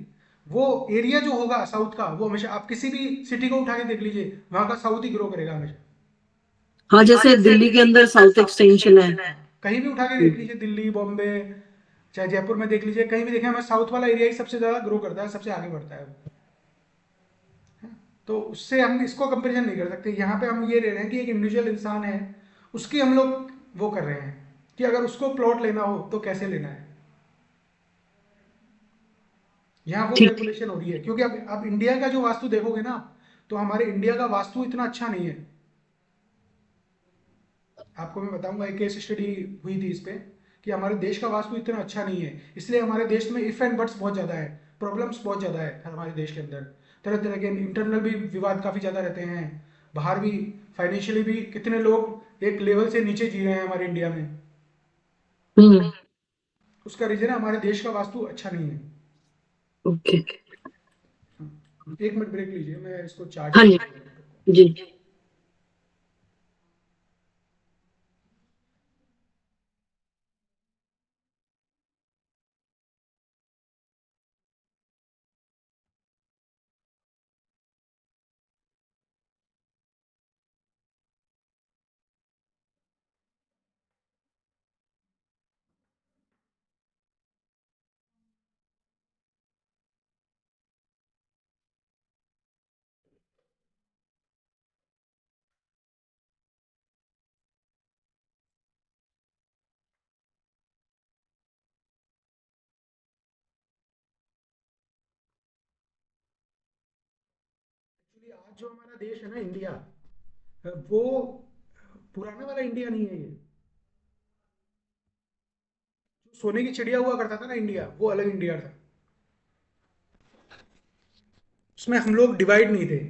वो एरिया जो होगा साउथ का, वो हमेशा, आप किसी भी सिटी को उठा के देख लीजिए, वहां का साउथ ही ग्रो करेगा हमेशा। हाँ जैसे दिल्ली के अंदर साउथ एक्सटेंशन है। कहीं भी उठा के देख लीजिए, दिल्ली, बॉम्बे, चाहे जयपुर में देख लीजिए, कहीं भी देखें, हमें साउथ वाला एरिया ही सबसे ज़्यादा ग्रो करता है, सबसे आगे बढ़ता है वो। तो उससे हम इसको कंपेरिजन नहीं कर सकते। यहाँ पे हम ये ले रहे हैं कि एक इंडिविजुअल इंसान है, उसकी हम लोग वो कर रहे हैं कि अगर उसको प्लॉट लेना हो तो कैसे लेना है। यहाँ वो ठीक। कैलकुलेशन हो रही है, क्योंकि अब इंडिया का जो वास्तु देखोगे ना, तो हमारे इंडिया का वास्तु इतना अच्छा नहीं है। आपको मैं बताऊंगा, एक केस स्टडी हुई थी इस पे कि हमारे देश का वास्तु इतना अच्छा नहीं है, इसलिए हमारे देश में इफ एंड बट्स बहुत ज़्यादा है, प्रॉब्लम्स बहुत ज़्यादा है हमारे देश के अंदर। तरह तरह के इंटरनल भी विवाद काफ़ी ज़्यादा रहते हैं, बाहर भी फाइनेंशियली भी कितने लोग एक लेवल से नीचे जी रहे हैं हमारे इंडिया में। हम्म। उसका रीज़न है हमारे देश का वास्तु अच्छा नहीं है। ओके। हाँ। एक मिनट ब्रेक लीजिए, मैं इसको चार्ज हाँ कर जी। लूँ। जी। एक्चुअली आज जो हमारा देश है ना, इंडिया, वो पुराना वाला इंडिया नहीं है ये। जो सोने की चिड़िया हुआ करता था ना इंडिया, वो अलग इंडिया था। उसमें हम लोग डिवाइड नहीं थे।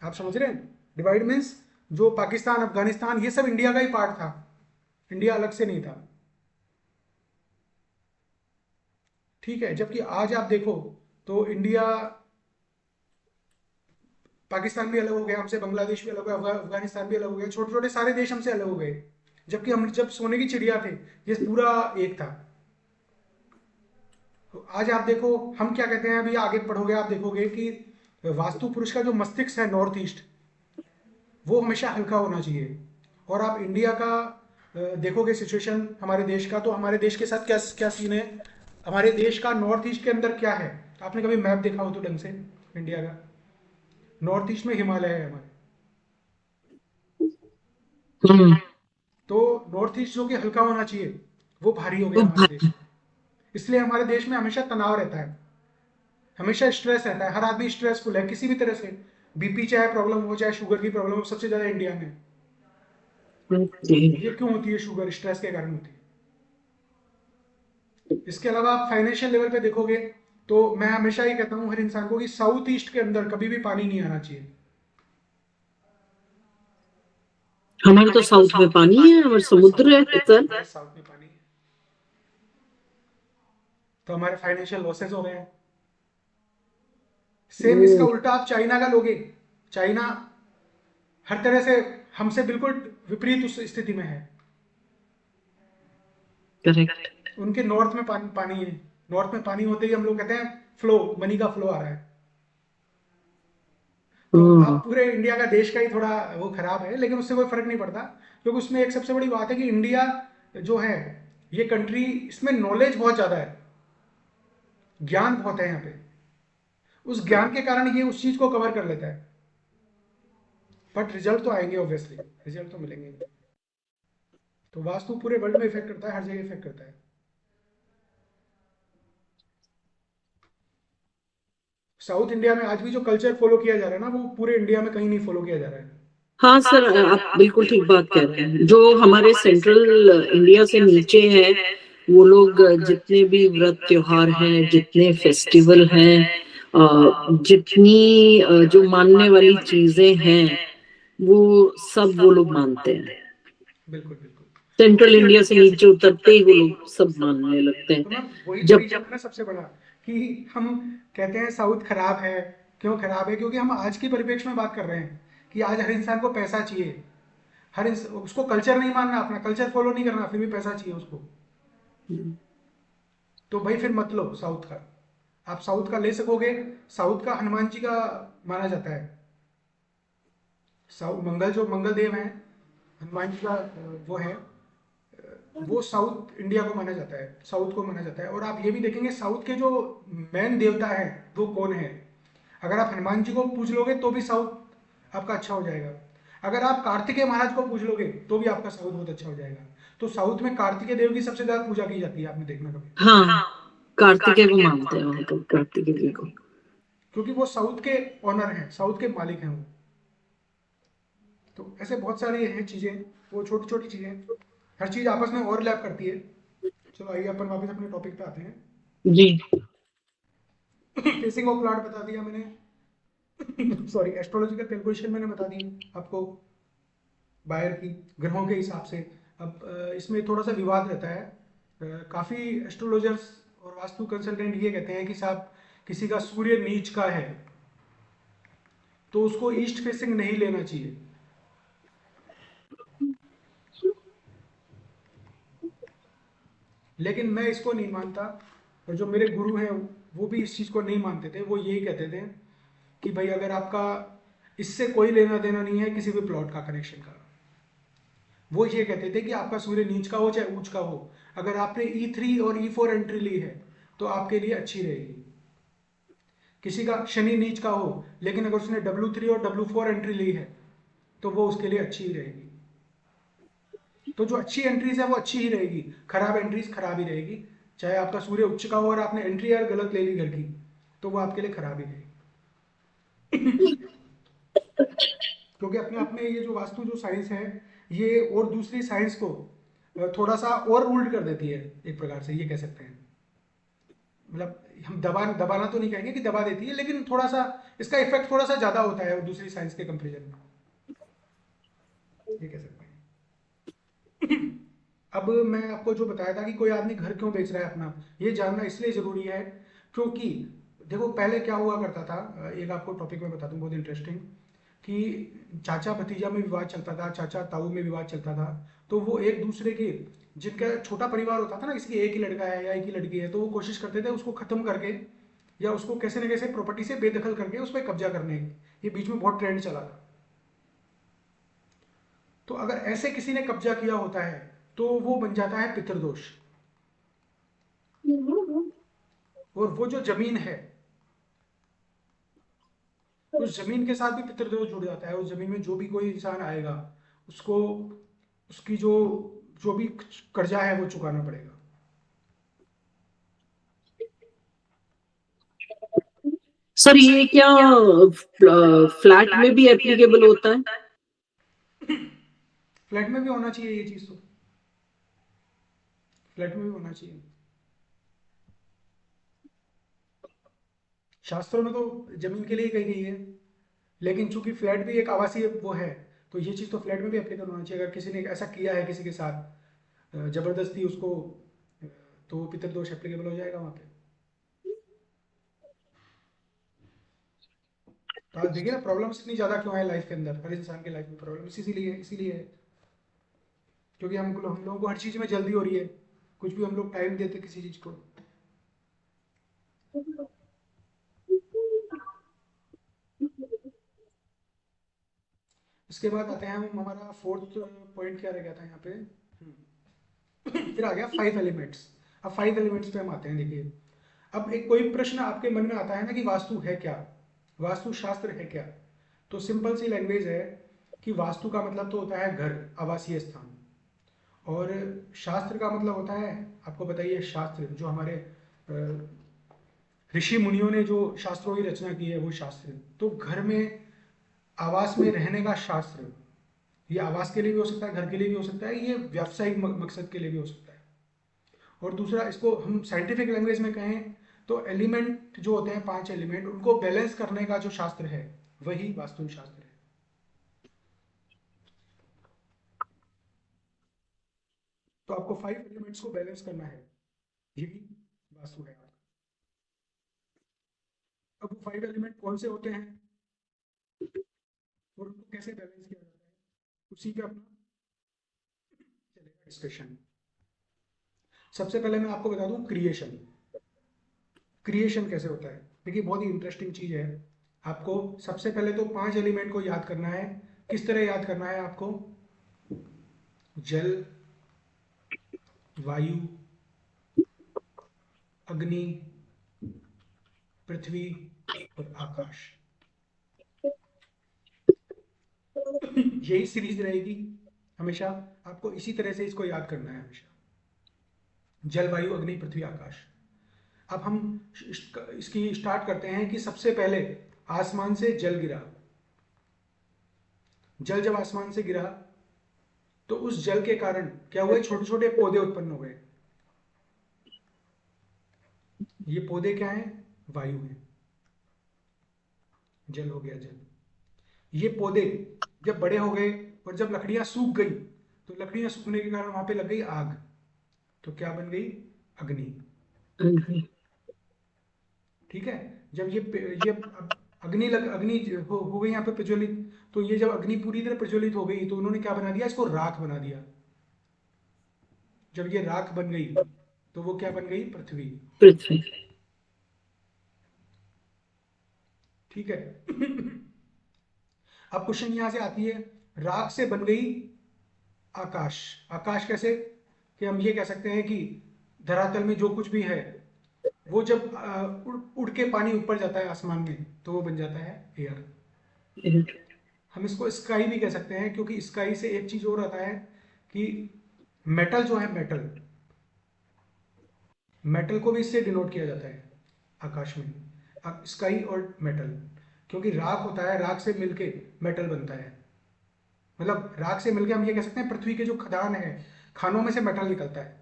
आप समझ रहे हैं? डिवाइड मीन्स जो पाकिस्तान, अफगानिस्तान, ये सब इंडिया का ही पार्ट था, इंडिया अलग से नहीं था। ठीक है, जबकि आज आप देखो तो इंडिया, पाकिस्तान भी अलग हो गया हमसे, बांग्लादेश भी अलग हो गया, अफगानिस्तान भी अलग हो गया, छोटे छोटे सारे देश हमसे अलग हो गए। जबकि हम जब सोने की चिड़िया थे, ये पूरा एक था। तो आज आप देखो, हम क्या कहते हैं, अभी आगे पढ़ोगे आप देखोगे कि वास्तु पुरुष का जो मस्तिष्क है नॉर्थ ईस्ट, वो हमेशा हल्का होना चाहिए। और आप इंडिया का देखोगे सिचुएशन हमारे देश का, तो हमारे देश के साथ क्या क्या सीन है। हमारे देश का नॉर्थ ईस्ट के अंदर क्या है, आपने कभी मैप देखा हो तो ढंग से इंडिया का, नॉर्थ ईस्ट में हिमालय है हमारे। हम्म। तो नॉर्थ ईस्ट जो कि हल्का होना चाहिए, वो भारी हो ओ गया हमारे देश भाई। में। इसलिए हमारे देश में हमेशा तनाव रहता है, हमेशा स्ट्रेस रहता है, हर आदमी स्ट्रेसफुल है किसी भी तरह से। बीपी चाहे प्रॉब्लम हो, चाहे शुगर की प्रॉब्लम हो, सबसे ज्यादा इंडिया में। ओके। ये क्यों होती है? शुगर स्ट्रेस के कारण होती है। इसके अलावा आप फाइनेंशियल लेवल पे देखोगे, तो मैं हमेशा ही कहता हूँ हर इंसान को कि साउथ ईस्ट के अंदर कभी भी पानी नहीं आना चाहिए। हमारे तो साउथ में पानी है और समुद्र है सर। यस, साउथ में पानी है, तो हमारे फाइनेंशियल लॉसेस हो रहे हैं। सेम इसका ओ। उल्टा आप चाइना का लोगे, चाइना हर तरह से हमसे बिल्कुल विपरीत उस स्थिति में है। करेक्ट। उनके नॉर्थ में पानी पानी है, नॉर्थ में पानी होते ही हम लोग कहते हैं फ्लो, मनी का फ्लो आ रहा है। तो हम्म। अब पूरे इंडिया का, देश का ही थोड़ा वो खराब है, लेकिन उससे कोई फर्क नहीं पड़ता, क्योंकि उसमें एक सबसे बड़ी बात है कि इंडिया जो है, ये कंट्री, इसमें नॉलेज बहुत ज़्यादा है, ज्ञान बहुत है यहाँ पे। उस ज्ञान के कारण ये उस चीज़ को कवर कर लेता है। बट रिजल्ट तो आएंगे, ऑब्वियसली रिजल्ट तो मिलेंगे। तो वास्तु पूरे वर्ल्ड में इफेक्ट करता है, हर जगह इफेक्ट करता है। साउथ इंडिया में आज भी जो कल्चर फॉलो किया जा रहा है ना, वो पूरे इंडिया में कहीं नहीं फॉलो किया जा रहा है। हाँ सर, आप बिल्कुल ठीक बात कह रहे हैं। जो हमारे सेंट्रल इंडिया से नीचे है, वो लोग जितने भी व्रत त्योहार हैं, जितने फेस्टिवल हैं, जितनी जो मानने वाली चीजें हैं, वो सब वो लोग मानते हैं। बिल्कुल बिल्कुल। तो सेंट्रल वही इंडिया से नीचे उतरते ही वो लोग सब मानने लगते तो मैं, हैं। वही तो जब रीजन है ना सबसे बड़ा, कि हम कहते हैं साउथ खराब है। क्यों खराब है? क्योंकि हम आज के परिप्रेक्ष्य में बात कर रहे हैं कि आज हर इंसान को पैसा चाहिए। उसको कल्चर नहीं मानना, अपना कल्चर फॉलो नहीं करना, फिर भी पैसा चाहिए उसको। तो भाई फिर मत लो साउथ का। आप साउथ का ले सकोगे, साउथ का हनुमान जी का माना जाता है। साउथ मंगल, जो मंगल देव हैं, हनुमान जी का वो है, वो साउथ इंडिया को माना जाता है, साउथ को माना जाता है। और आप ये भी देखेंगे साउथ के जो मेन देवता है वो कौन है। अगर आप हनुमान जी को पूछ लोगे तो भी साउथ आपका अच्छा हो जाएगा। अगर आप कार्तिकेय महाराज को पूछ लोगे तो भी आपका साउथ बहुत अच्छा हो जाएगा। तो साउथ में कार्तिकेय देव की सबसे ज्यादा पूजा की जाती है, आपने देखना कभी। हाँ, कार्तिकेय को मानते हैं वहां पर, कार्तिकेय जी को। क्योंकि वो साउथ के ऑनर हैं, साउथ के मालिक हैं वो। तो ऐसे बहुत सारी हैं चीज़ें, वो छोटी छोटी चीज़ें, हर चीज़ आपस में ओवरलैप करती है। चलो आइए अपन वापस अपने टॉपिक पे आते हैं। जी। फेसिंग ऑफ प्लाट बता दिया मैंने। सॉरी, एस्ट्रोलॉजिकल कैलकुलेशन मैंने बता दी आपको, बायर की ग्रहों के हिसाब से। अब इसमें थोड़ा सा विवाद रहता है। काफ़ी एस्ट्रोलॉजर्स और वास्तु कंसल्टेंट ये कहते हैं कि साहब किसी का सूर्य नीच का है तो उसको ईस्ट फेसिंग नहीं लेना चाहिए। लेकिन मैं इसको नहीं मानता, और जो मेरे गुरु हैं वो भी इस चीज़ को नहीं मानते थे। वो यही कहते थे कि भाई अगर आपका इससे कोई लेना देना नहीं है किसी भी प्लॉट का कनेक्शन का, वो ये कहते थे कि आपका सूर्य नीच का हो चाहे ऊंच का हो, अगर आपने E3 और E4 एंट्री ली है तो आपके लिए अच्छी रहेगी। किसी का शनि नीच का हो लेकिन अगर उसने W3 और W4 एंट्री ली है तो वो उसके लिए अच्छी ही रहेगी। तो जो अच्छी एंट्रीज है वो अच्छी ही रहेगी, खराब एंट्रीज खराब ही रहेगी। चाहे आपका सूर्य उच्च का हो और आपने एंट्री यार गलत ले ली घर की, तो वो आपके लिए खराब ही रहेगी। क्योंकि अपने आप में ये जो वास्तु जो साइंस है, ये और दूसरी साइंस को थोड़ा सा और रूल्ड कर देती है, एक प्रकार से ये कह सकते हैं। मतलब हम दबाना तो नहीं कहेंगे कि दबा देती है, लेकिन थोड़ा सा इसका इफेक्ट थोड़ा सा ज्यादा होता है और दूसरी साइंस के कंपेरिजन में, ये कह सकते हैं। अब मैं आपको जो बताया था कि कोई आदमी घर क्यों बेच रहा है अपना, ये जानना इसलिए जरूरी है क्योंकि देखो पहले क्या हुआ करता था, एक आपको टॉपिक में बता दूं बहुत इंटरेस्टिंग, कि चाचा भतीजा में विवाद चलता था, चाचा ताऊ में विवाद चलता था। तो वो एक दूसरे के, जिनका छोटा परिवार होता था ना, किसी के एक ही लड़का है या एक ही लड़की है, तो वो कोशिश करते थे उसको खत्म करके या उसको कैसे न कैसे प्रॉपर्टी से बेदखल करके उस पर कब्जा करने की। ये बीच में बहुत ट्रेंड चला था। तो अगर ऐसे किसी ने कब्जा किया होता है तो वो बन जाता है पितृदोष। और वो जो जमीन है, उस जमीन के साथ भी पितृदोष जुड़ जाता है। उस जमीन में जो भी कोई इंसान आएगा उसको उसकी जो जो भी कर्जा है वो चुकाना पड़ेगा। सर ये क्या फ्लैट में भी एप्लीकेबल होता है? फ्लैट में भी होना चाहिए ये चीज़, तो फ्लैट में भी होना चाहिए। शास्त्रों में तो जमीन के लिए ही कही गई है, लेकिन चूंकि फ्लैट भी एक आवासीय वो है, तो ये चीज़ तो फ्लैट में भी एप्लीकेबल होना चाहिए। अगर किसी ने ऐसा किया है किसी के साथ जबरदस्ती उसको, तो वो पितृदोष एप्लीकेबल हो जाएगा वहाँ पे। तो आज देखिए ना प्रॉब्लम्स इतनी ज़्यादा क्यों है लाइफ के अंदर, हर इंसान के लाइफ में प्रॉब्लम इसीलिए है। क्योंकि हम लोगों को हर चीज़ में जल्दी हो रही है, कुछ भी हम लोग टाइम देते किसी चीज़ को। इसके बाद आते हैं हम, हमारा फोर्थ पॉइंट क्या रह गया था यहाँ पे। फिर आ गया 5 एलिमेंट्स। अब 5 एलिमेंट्स पे हम आते हैं, देखिए। अब एक कोई प्रश्न आपके मन में आता है ना कि वास्तु है क्या, वास्तु शास्त्र है क्या। तो सिंपल सी लैंग्वेज है कि वास्तु का मतलब तो होता है घर, आवासीय स्थान। और शास्त्र का मतलब होता है, आपको बताइए, शास्त्र जो हमारे ऋषि मुनियों ने जो शास्त्रों की रचना की है वो शास्त्र। तो घर में, आवास में रहने का शास्त्र, ये आवास के लिए भी हो सकता है, घर के लिए भी हो सकता है, ये व्यावसायिक मकसद के लिए भी हो सकता है। और दूसरा, इसको हम साइंटिफिक लैंग्वेज में कहें तो एलिमेंट जो होते हैं, 5 एलिमेंट, उनको बैलेंस करने का जो शास्त्र है वही वास्तु शास्त्र है। तो आपको 5 एलिमेंट्स को बैलेंस करना है, ये भी वास्तु है आपका। अब वो 5 एलिमेंट कौन से होते हैं और उनको कैसे बैलेंस किया जाता है, उसी पे अपना चलेगा डिस्कशन। सबसे पहले मैं आपको बता दूं क्रिएशन। क्रिएशन कैसे होता है, देखिए बहुत ही इंटरेस्टिंग चीज है। आपको सबसे पहले तो 5 एलिमेंट को याद करना है। किस तरह याद करना है आपको, जल, वायु, अग्नि, पृथ्वी और आकाश। यही सीरीज रहेगी हमेशा। आपको इसी तरह से इसको याद करना है हमेशा। जल, वायु, अग्नि, पृथ्वी, आकाश। अब हम इसकी स्टार्ट करते हैं कि सबसे पहले आसमान से जल गिरा। जल जब आसमान से गिरा तो उस जल के कारण क्या हुए, छोटे छोटे पौधे उत्पन्न हो गए। ये पौधे क्या हैं, वायु हैं। जल हो गया जल। ये पौधे जब बड़े हो गए और जब लकड़ियां सूख गई तो लकड़ियां सूखने के कारण वहां पे लग गई आग। तो क्या बन गई, अग्नि। ठीक है। जब ये अग्नि हो गई यहाँ पे प्रज्वलित। तो ये जब अग्नि पूरी तरह प्रज्वलित हो गई तो उन्होंने क्या बना दिया, इसको राख बना दिया। जब ये राख बन गई तो वो क्या बन गई, पृथ्वी। पृथ्वी। ठीक है। अब क्वेश्चन यहां से आती है, राख से बन गई आकाश। आकाश कैसे, कि हम ये कह सकते हैं कि धरातल में जो कुछ भी है वो जब उड़ के पानी ऊपर जाता है आसमान में तो वो बन जाता है एयर। हम इसको स्काई भी कह सकते हैं, क्योंकि स्काई से एक चीज और आता है कि मेटल जो है, मेटल, मेटल को भी इससे डिनोट किया जाता है आकाश में। स्काई और मेटल, क्योंकि राख होता है, राख से मिलके मेटल बनता है। मतलब राख से मिलके हम ये कह सकते हैं पृथ्वी के जो खदान है, खानों में से मेटल निकलता है,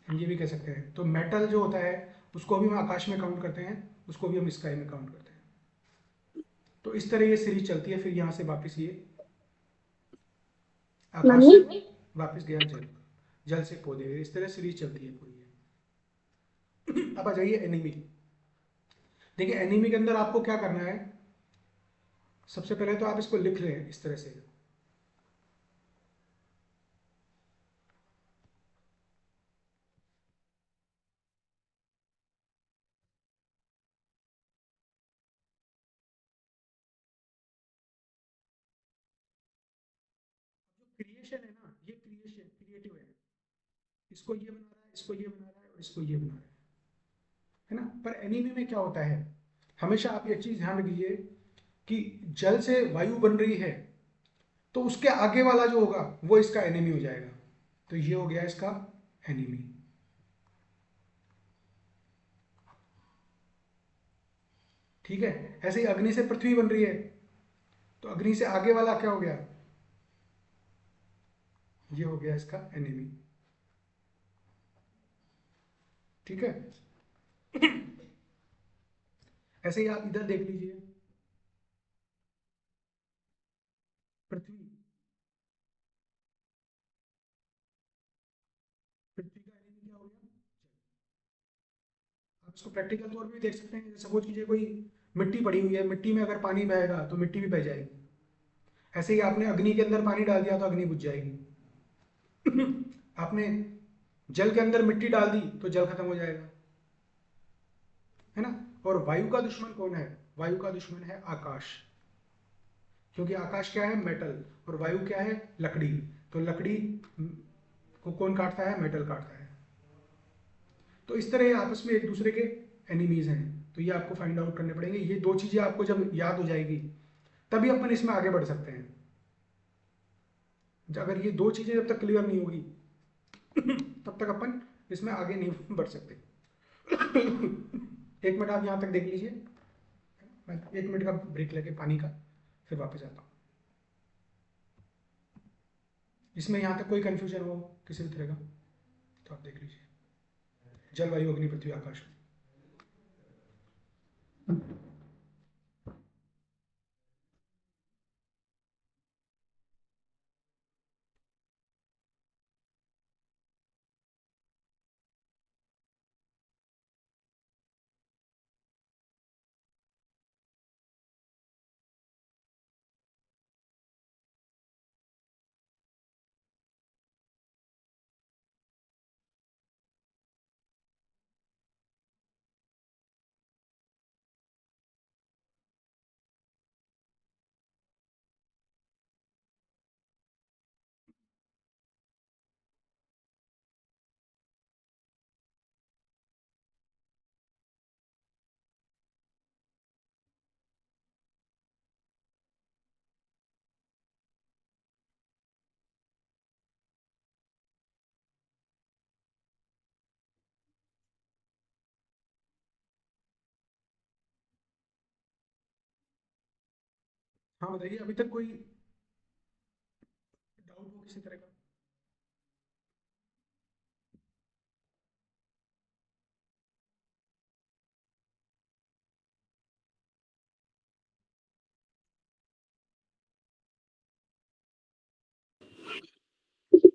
हम ये भी कह सकते हैं। तो मेटल जो होता है उसको भी हम आकाश में काउंट करते हैं, उसको भी हम स्काई में काउंट करते हैं। तो इस तरह ये सीरीज चलती है। फिर यहाँ से वापस ये आकाश से वापस गया जल, जल से पौधे, इस तरह सीरीज चलती है पूरी। अब आ जाइए एनीमी। देखिए एनीमी के अंदर आपको क्या करना है, सबसे पहले तो आप इसको लिख लें इस तरह से। क्रिएशन है ना, ये क्रिएशन क्रिएटिव है। इसको ये बना रहा है, इसको ये बना रहा है और इसको ये बना रहा है ना। पर एनीमी में क्या होता है, हमेशा आप एक चीज ध्यान रखिए कि जल से वायु बन रही है तो उसके आगे वाला जो होगा वो इसका एनिमी हो जाएगा। तो ये हो गया इसका एनिमी। ठीक है। ऐसे ही अग्नि से पृथ्वी बन रही है तो अग्नि से आगे वाला क्या हो गया, ये हो गया इसका एनिमी। ठीक है। ऐसे ही आप इधर देख लीजिए, पृथ्वी, पृथ्वी का एनिमी क्या हो गया, आप इसको प्रैक्टिकल तौर पे भी देख सकते हैं। सपोज कीजिए कोई मिट्टी पड़ी हुई है, मिट्टी में अगर पानी बहेगा तो मिट्टी भी बह जाएगी। ऐसे ही आपने अग्नि के अंदर पानी डाल दिया तो अग्नि बुझ जाएगी। आपने जल के अंदर मिट्टी डाल दी तो जल खत्म हो जाएगा, है ना। और वायु का दुश्मन कौन है, वायु का दुश्मन है आकाश। क्योंकि आकाश क्या है, मेटल, और वायु क्या है, लकड़ी। तो लकड़ी को कौन काटता है, मेटल काटता है। तो इस तरह आपस में एक दूसरे के एनिमीज हैं। तो ये आपको फाइंड आउट करने पड़ेंगे। ये दो चीजें आपको जब याद हो जाएगी तभी अपन इसमें आगे बढ़ सकते हैं। अगर ये दो चीजें जब तक क्लियर नहीं होगी तब तक अपन इसमें आगे नहीं बढ़ सकते। एक मिनट आप यहां तक देख लीजिए, मैं 1 मिनट का ब्रेक लेके पानी का फिर वापस आता हूँ। इसमें यहाँ तक कोई कंफ्यूजन हो किसी भी तरह का तो आप देख लीजिए। जलवायु, अग्नि, पृथ्वी, आकाश। हाँ बताइए, अभी तक कोई डाउट हो किसी तरह का?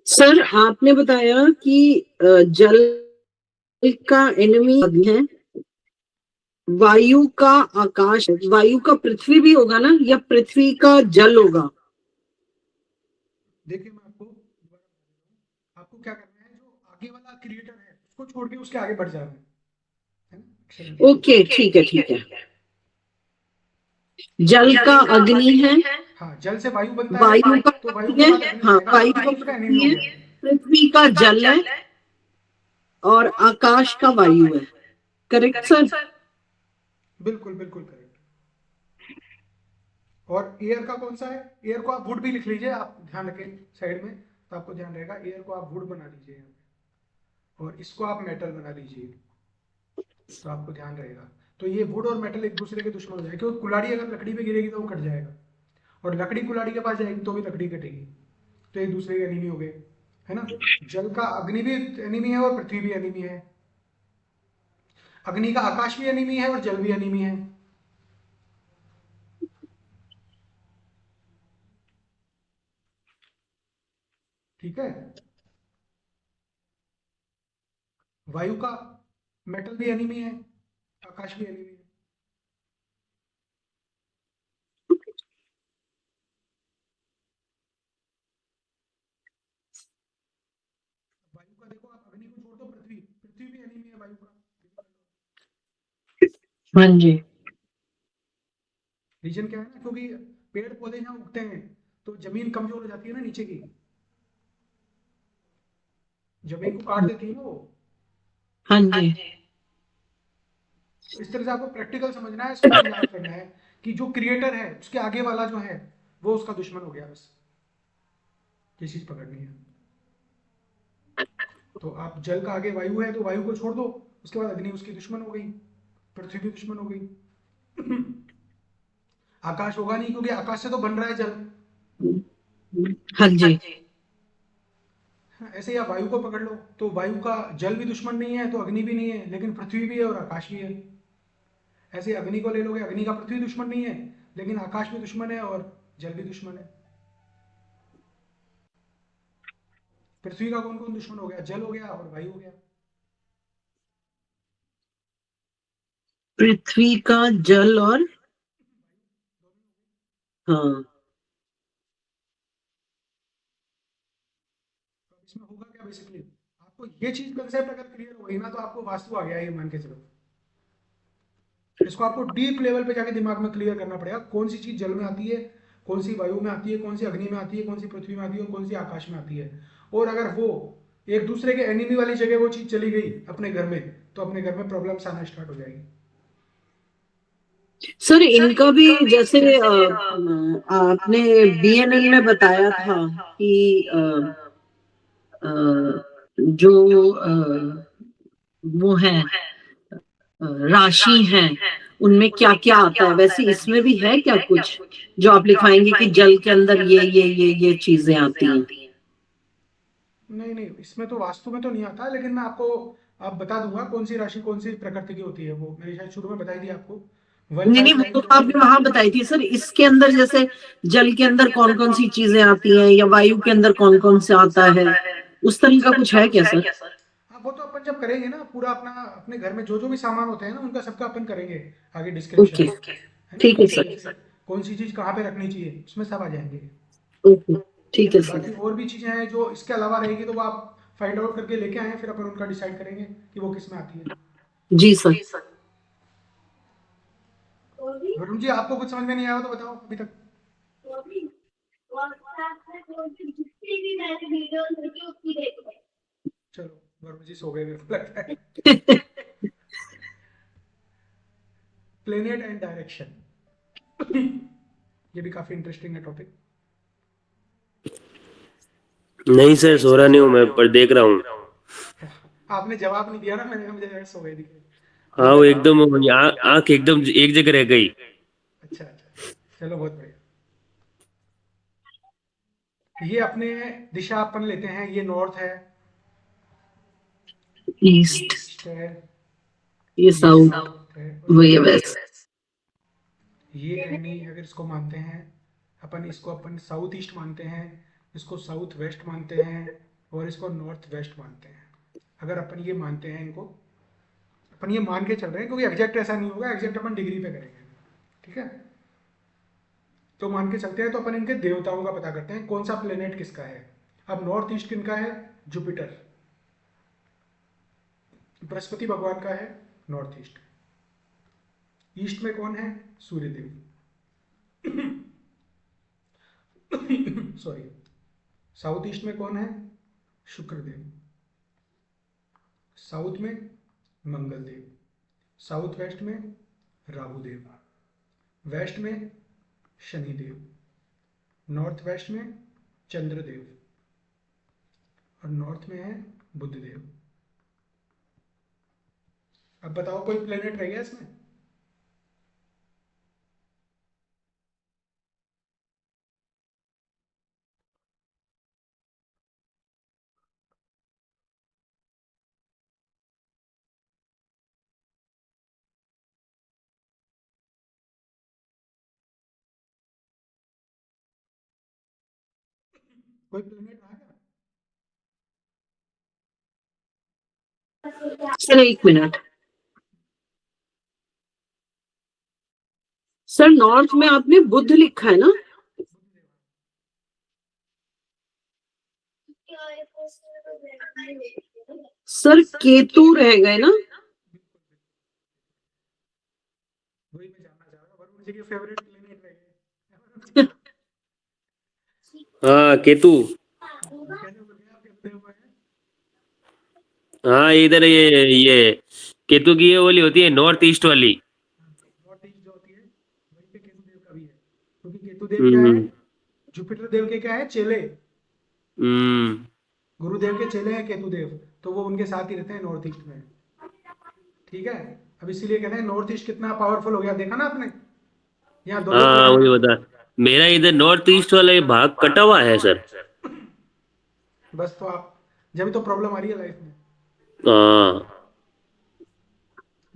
सर आपने बताया कि जल का एनिमी है, वायु का आकाश है, वायु का पृथ्वी भी होगा ना, या पृथ्वी का जल होगा? देखिए मैं आपको दोबारा बता देता हूँ। आपको क्या करना है, जो आगे वाला क्रिएटर है उसको छोड़ के उसके आगे बढ़ जाना है ना? एक्सेलेंट। ओके, ठीक है, ठीक है। जल का अग्नि है, हाँ, जल से वायु बनता है, वायु का तो वायु पृथ्वी के है, बाद अग्नि हाँ आएगा, वायु तो का ये उसका एनिमी पृथ्वी हो है, गया। पृथ्वी का जल है, और आकाश का वायु है। Correct sir? बिल्कुल बिल्कुल करेक्ट। और एयर का कौन सा है? एयर को आप वुड भी लिख लीजिए, आप ध्यान रखें साइड में, तो आपको ध्यान रहेगा। एयर को आप वुड बना लीजिए यहाँ पे, और इसको आप मेटल बना लीजिए, तो आपको ध्यान रहेगा। तो ये वुड और मेटल एक दूसरे के दुश्मन हो जाएंगे, क्योंकि कुल्हाड़ी अगर लकड़ी पे गिरेगी तो वो कट जाएगा, और लकड़ी कुल्हाड़ी के पास जाएगी तो भी लकड़ी कटेगी। तो एक दूसरे के एनिमी हो गए, है ना? जल का अग्नि भी एनिमी है और पृथ्वी भी एनिमी है। अग्नि का आकाश भी एनिमी है और जल भी एनिमी है। ठीक है। वायु का मेटल भी एनिमी है, आकाश भी एनिमी है। वायु का देखो, आप अग्नि को छोड़ दो, पृथ्वी, पृथ्वी भी एनिमी है वायु का। हाँ जी। रीजन क्या है ना, क्योंकि पेड़ पौधे जहाँ उगते हैं तो जमीन कमजोर हो जाती है ना नीचे की, जमीन को काट देती है ना वो। हाँ जी। तो इस तरह से आपको प्रैक्टिकल समझना है, इसको याद करना है कि जो क्रिएटर है उसके आगे वाला जो है वो उसका दुश्मन हो गया, बस ये चीज पकड़नी है। तो आप जल का आगे वायु है तो वायु को छोड़ दो, उसके बाद अग्नि उसकी दुश्मन हो गई, पृथ्वी भी दुश्मन हो गई। आकाश होगा नहीं, क्योंकि आकाश से तो बन रहा है जल। हाँ जी। हाँ, ऐसे ही आप वायु को पकड़ लो, तो वायु का जल भी दुश्मन नहीं है तो अग्नि भी नहीं है, लेकिन पृथ्वी भी है और आकाश भी है। ऐसे ही अग्नि को ले लोगे, अग्नि का पृथ्वी दुश्मन नहीं है, लेकिन आकाश भी दुश्मन है और जल भी दुश्मन है। पृथ्वी का कौन कौन दुश्मन हो गया? जल हो गया और वायु हो गया। पृथ्वी का जल और, हाँ। तो अब इसमें होगा क्या बेसिकली, आपको ये चीज कंसेप्ट अगर क्लियर हो गई ना, तो आपको वास्तु आ गया, ये मान के चलो। इसको आपको डीप लेवल पे जाके दिमाग में क्लियर करना पड़ेगा, कौन सी चीज जल में आती है, कौन सी वायु में आती है, कौन सी अग्नि में आती है, कौन सी पृथ्वी में आती है, और कौन सी आकाश में आती है। और अगर वो एक दूसरे के एनिमी वाली जगह वो चीज चली गई अपने घर में, तो अपने घर में प्रॉब्लम्स आना स्टार्ट हो जाएगी। सर इनका भी जैसे आपने बीएनएन में बताया था कि अ, जो वो है, राशि है, उनमें क्या क्या आता है, वैसे इसमें भी है क्या कुछ जो आप लिखवाएंगे कि जल के अंदर ये चीजें आती हैं? नहीं नहीं, इसमें तो वास्तु में तो नहीं आता, लेकिन मैं आपको आप बता दूंगा कौन सी राशि कौन सी प्रकृति की होती है। वो मैंने शायद शुरू में बताई थी आपको, वन नहीं नहीं, फाइव वो नाइन तो जो होती आपने है। वहां बताई थी सर। इसके अंदर जैसे जल के अंदर कौन कौन सी चीजें आती हैं, या वायु के अंदर कौन कौन से आता है, उस तरह का कुछ है क्या सर? हाँ, वो तो अपन जब करेंगे ना पूरा अपना, अपने घर में जो जो भी सामान होते हैं ना उनका सबका अपन करेंगे आगे डिस्क्रिप्शन, ओके, है ना? ठीक है कि सर। जैसे कौन सी चीज कहाँ पे रखनी चाहिए, उसमें सब आ जाएंगे। ओके, है ठीक ना? है बाकी सर। और भी चीजें हैं जो इसके अलावा रहेगी, तो वो आप फाइंड आउट करके लेके आए, फिर अपन उनका डिसाइड करेंगे कि वो किस में आती है। जी सर। वरुण जी, आपको कुछ समझ में नहीं आया हो तो बताओ अभी तक। चलो, वरुण जी सो गए मेरे को लगता है। Planet and direction. ये भी काफी इंटरेस्टिंग है टॉपिक। नहीं सर, सो रहा नहीं हूँ मैं, पर देख रहा हूँ। आपने जवाब नहीं दिया ना, मैंने कहा मुझे सो गए दिखे। हाँ, बोल वो रहे थे। एकदम आँख एकदम एक जगह रह गई। अच्छा अच्छा, चलो बहुत बढ़िया। ये अपने दिशा अपन लेते हैं, ये नॉर्थ है, ये ईस्ट, ईस्ट है, ये ये साउथ, साउथ है और वो ये ये वेस्ट है। वेस्ट। ये यानी अगर इसको मानते हैं अपन, इसको अपन साउथ ईस्ट मानते हैं, इसको साउथ वेस्ट मानते हैं और इसको नॉर्थ वेस्ट मानते हैं। अगर अपन ये मानते हैं इनको, अपन ये मान के चल रहे हैं क्योंकि एग्जैक्ट ऐसा नहीं होगा, एग्जैक्ट अपन डिग्री पे करेंगे, ठीक है। तो मान के चलते हैं, तो अपन इनके देवताओं का पता करते हैं कौन सा प्लेनेट किसका है। अब नॉर्थ ईस्ट किनका है? जुपिटर, बृहस्पति भगवान का है नॉर्थ ईस्ट। ईस्ट में कौन है? सूर्यदेव। सॉरी। साउथ ईस्ट में कौन है? शुक्रदेव। साउथ में मंगल देव। साउथ वेस्ट में राहु देव। वेस्ट में शनिदेव। नॉर्थ वेस्ट में चंद्रदेव और नॉर्थ में है बुध देव। अब बताओ कोई प्लेनेट रह गया इसमें? कोई प्लेनेट रहा क्या? सर एक मिनट, सर नॉर्थ में आपने बुध लिखा है ना? सर केतु रह गए ना? वही मैं जानना चाह रहा हूँ, वरुण जी के फेवरेट प्लेनेट रह गए। हाँ केतु। कैसे बोल गए आप केतु देव है? हाँ इधर ये केतु की ये वाली होती है नॉर्थ ईस्ट वाली। नॉर्थ ईस्ट जो होती है वहीं पे केतु देव का भी है, क्योंकि केतु देव क्या है? हम्म। जुपिटर देव के क्या है? चेले। हम्म। गुरुदेव के चेले हैं केतु देव, तो वो उनके साथ ही रहते हैं नॉर्थ ईस्ट में, ठीक है। अब इसीलिए कहते हैं नॉर्थ ईस्ट कितना पावरफुल हो गया, देखा ना आपने, यहाँ दो दो हाँ प्लेनेट वही है। बता। मेरा इधर नॉर्थ ईस्ट वाला ये भाग कटा हुआ है सर। बस तो आप, जब तो प्रॉब्लम आ रही है लाइफ में, हाँ।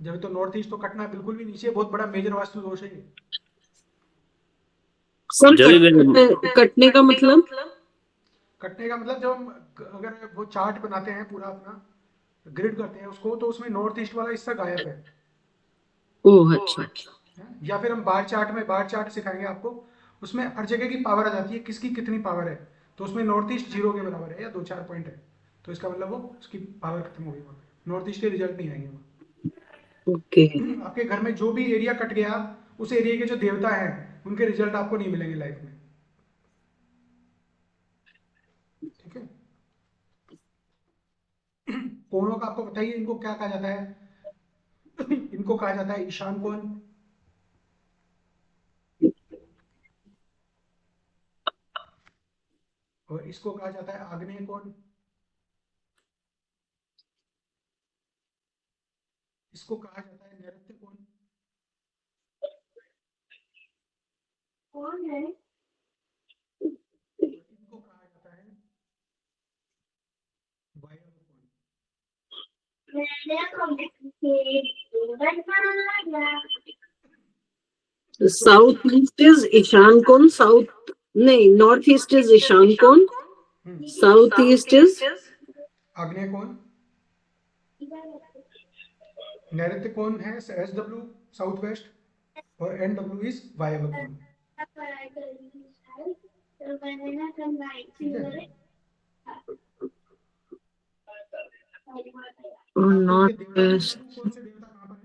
जब तो नॉर्थ ईस्ट तो कटना बिल्कुल भी नीचे, बहुत बड़ा मेजर वास्तु दोष है ये। सर जब भी मेरे। कटने का मतलब? कटने का मतलब, जब हम अगर वो चार्ट बनाते हैं पूरा अपना, ग्रिड करते हैं उसको, तो उसमें नॉर्थ ईस्ट वाला हिस्सा गायब है। ओह अच्छा। या फिर हम बार चार्ट में, बार चार्ट सिखाएंगे आपको, उसमें हर जगह की पावर आ जाती है, किसकी कितनी पावर है। तो उसमें नॉर्थ ईस्ट जीरो के बराबर है या दो चार पॉइंट है, तो इसका मतलब वो उसकी पावर खत्म हो गई, वहाँ नॉर्थ ईस्ट के रिजल्ट नहीं आएंगे वहाँ। ओके। आपके घर में जो भी एरिया कट गया, उस एरिया के जो देवता हैं उनके रिजल्ट आपको नहीं मिलेंगे लाइफ में, ठीक है। कोणों का आपको बताइए, इनको क्या कहा जाता है? इनको कहा जाता है ईशान कोण, और इसको कहा जाता है आग्नेय कोण, इसको कहा जाता है नैऋत्य कोण, और इनको कहा जाता है वायव्य कोण। साउथ ईस्ट इज ईशान कोण, साउथ नहीं, नॉर्थ ईस्ट इज ईशान कोण, साउथ ईस्ट इज आग्नेय कोण, नैऋत्य कोण है एस डब्ल्यू, साउथ वेस्ट, और एन डब्ल्यू इज वायव्य कोण, ठीक है। आपको इनके नॉर्थ देवता भी बता वेस्ट। दूं, कौन से देवता कहाँ पर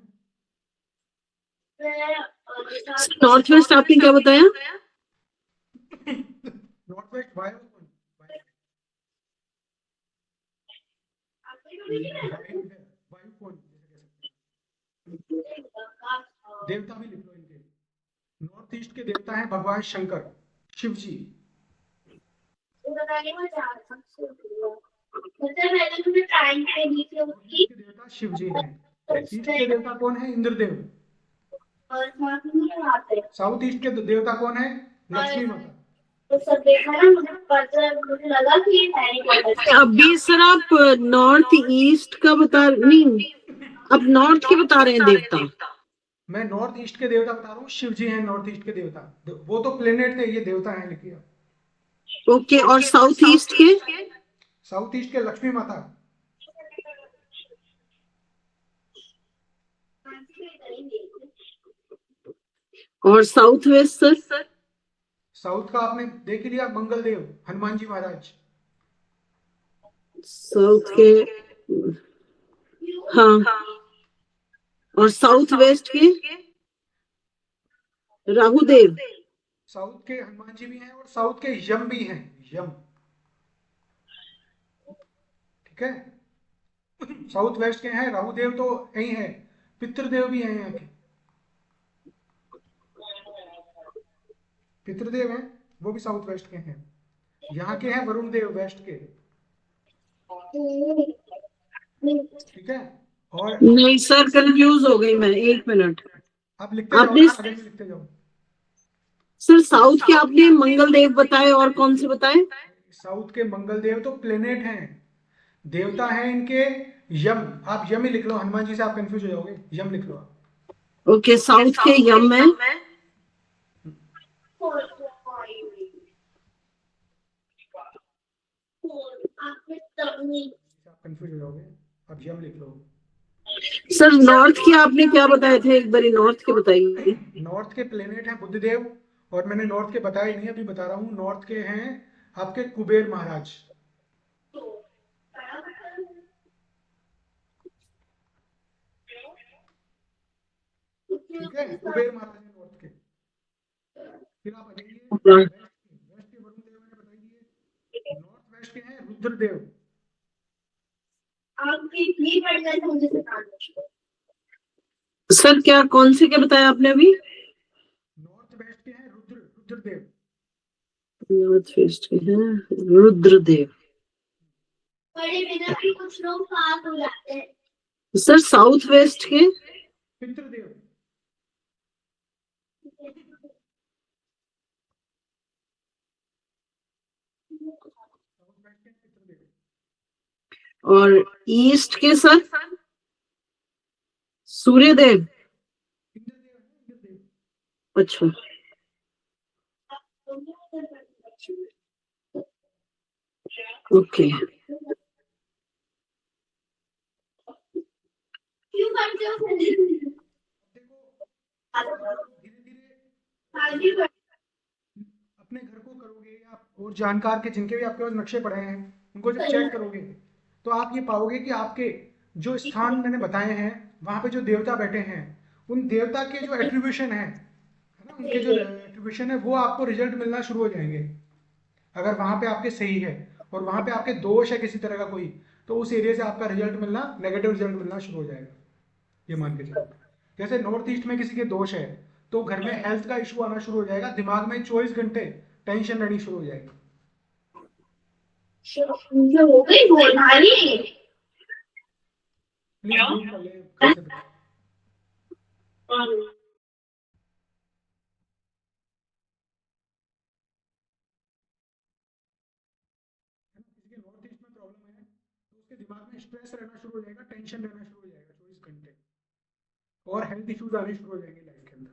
नॉर्थ वेस्ट आपने क्या बताया? है? नॉर्थ वेस्ट वायव्य कोण, वायु है, वायु कोण जैसे कह सकते हैं। देवता भी लिख लो इनके। नॉर्थ ईस्ट के देवता हैं भगवान शंकर, शिव जी। नॉर्थ ईस्ट के देवता शिव जी हैं। ईस्ट के देवता कौन है? इंद्रदेव। साउथ ईस्ट के देवता कौन है? लक्ष्मी माता। अभी सर आप नॉर्थ ईस्ट का बता नहीं, आप नॉर्थ के बता रहे हैं देवता। मैं नॉर्थ ईस्ट के देवता बता रहा हूँ, शिव जी हैं नॉर्थ ईस्ट के देवता। वो तो प्लेनेट थे, ये देवता हैं, लिखिए आप। ओके, और साउथ ईस्ट के? साउथ ईस्ट के लक्ष्मी माता। और साउथ वेस्ट सर? साउथ का आपने देख ही लिया, मंगल देव, हनुमान जी महाराज। साउथ के, हाँ। और साउथ वेस्ट के राहु देव। साउथ के हनुमान जी भी हैं और साउथ के यम भी हैं, यम। ठीक है। साउथ वेस्ट के हैं राहु देव, तो यही है। पितृदेव भी हैं यहाँ के, पितृदेव हैं, वो भी साउथ वेस्ट के हैं। यहाँ के हैं वरुण देव, वेस्ट के। ठीक है। और नहीं सर, कंफ्यूज हो गई मैं, एक मिनट। आप लिखते जाओ आपने ना, आगे भी लिखते जाओ। सर साउथ के आपने मंगल देव बताए, और कौन से बताए? साउथ के मंगल देव तो प्लेनेट हैं, देवता हैं इनके यम। आप यम ही लिख लो, हनुमान जी से आप कंफ्यूज हो जाओगे, यम लिख लो आप। ओके, साउथ के यम है। आप कंफ्यूज हो जाओगे, आप यम लिख लो। सर नॉर्थ के आपने क्या बताए थे, एक बारी नॉर्थ के बताइए। नॉर्थ के प्लेनेट हैं बुधदेव, और मैंने नॉर्थ के बताए नहीं, अभी बता रहा हूँ। नॉर्थ के हैं आपके कुबेर महाराज। ठीक है, कुबेर महाराज है नॉर्थ के। फिर आप आ जाइए वेस्ट के। वेस्ट के वरुण देव मैंने बता दिए। नॉर्थ वेस्ट के हैं रुद्रदेव। सर क्या, कौन से क्या बताया आपने अभी? नॉर्थ वेस्ट के हैं रुद्रदेव। नॉर्थ वेस्ट के हैं रुद्रदेव। सर साउथ वेस्ट के? पितृदेव। साउथ वेस्ट के पितृदेव। और ईस्ट के सर? सूर्यदेव। इंद्रदेव है ना, इंद्रदेव। अच्छा, ओके। देखो, आप जब धीरे धीरे अपने घर को करोगे, या और जानकार के जिनके भी आपके पास नक्शे पड़े हैं, उनको जब चेक करोगे, तो आप ये पाओगे कि आपके जो स्थान मैंने बताए हैं, वहां पे जो देवता बैठे हैं, उन देवता के जो एट्रीब्यूशन है ना, उनके जो एट्रीब्यूशन है, वो आपको रिजल्ट मिलना शुरू हो जाएंगे। अगर वहां पे आपके सही है, और वहां पे आपके दोष है किसी तरह का कोई, तो उस एरिया से आपका रिजल्ट मिलना, नेगेटिव रिजल्ट मिलना शुरू हो जाएगा। ये मान के चलो, जैसे नॉर्थ ईस्ट में किसी के दोष है, तो घर में हेल्थ का इशू आना शुरू हो जाएगा, दिमाग में 24 घंटे टेंशन रहनी शुरू हो जाएगी। प्लीज म्यूट कर ले, कैसे भी। है ना, किसी के नॉर्थ ईस्ट में प्रॉब्लम है, तो उसके दिमाग में स्ट्रेस रहना शुरू हो जाएगा, टेंशन रहना शुरू हो जाएगा 24 घंटे, और हेल्थ इश्यूज आने शुरू हो जाएंगे लाइफ के अंदर।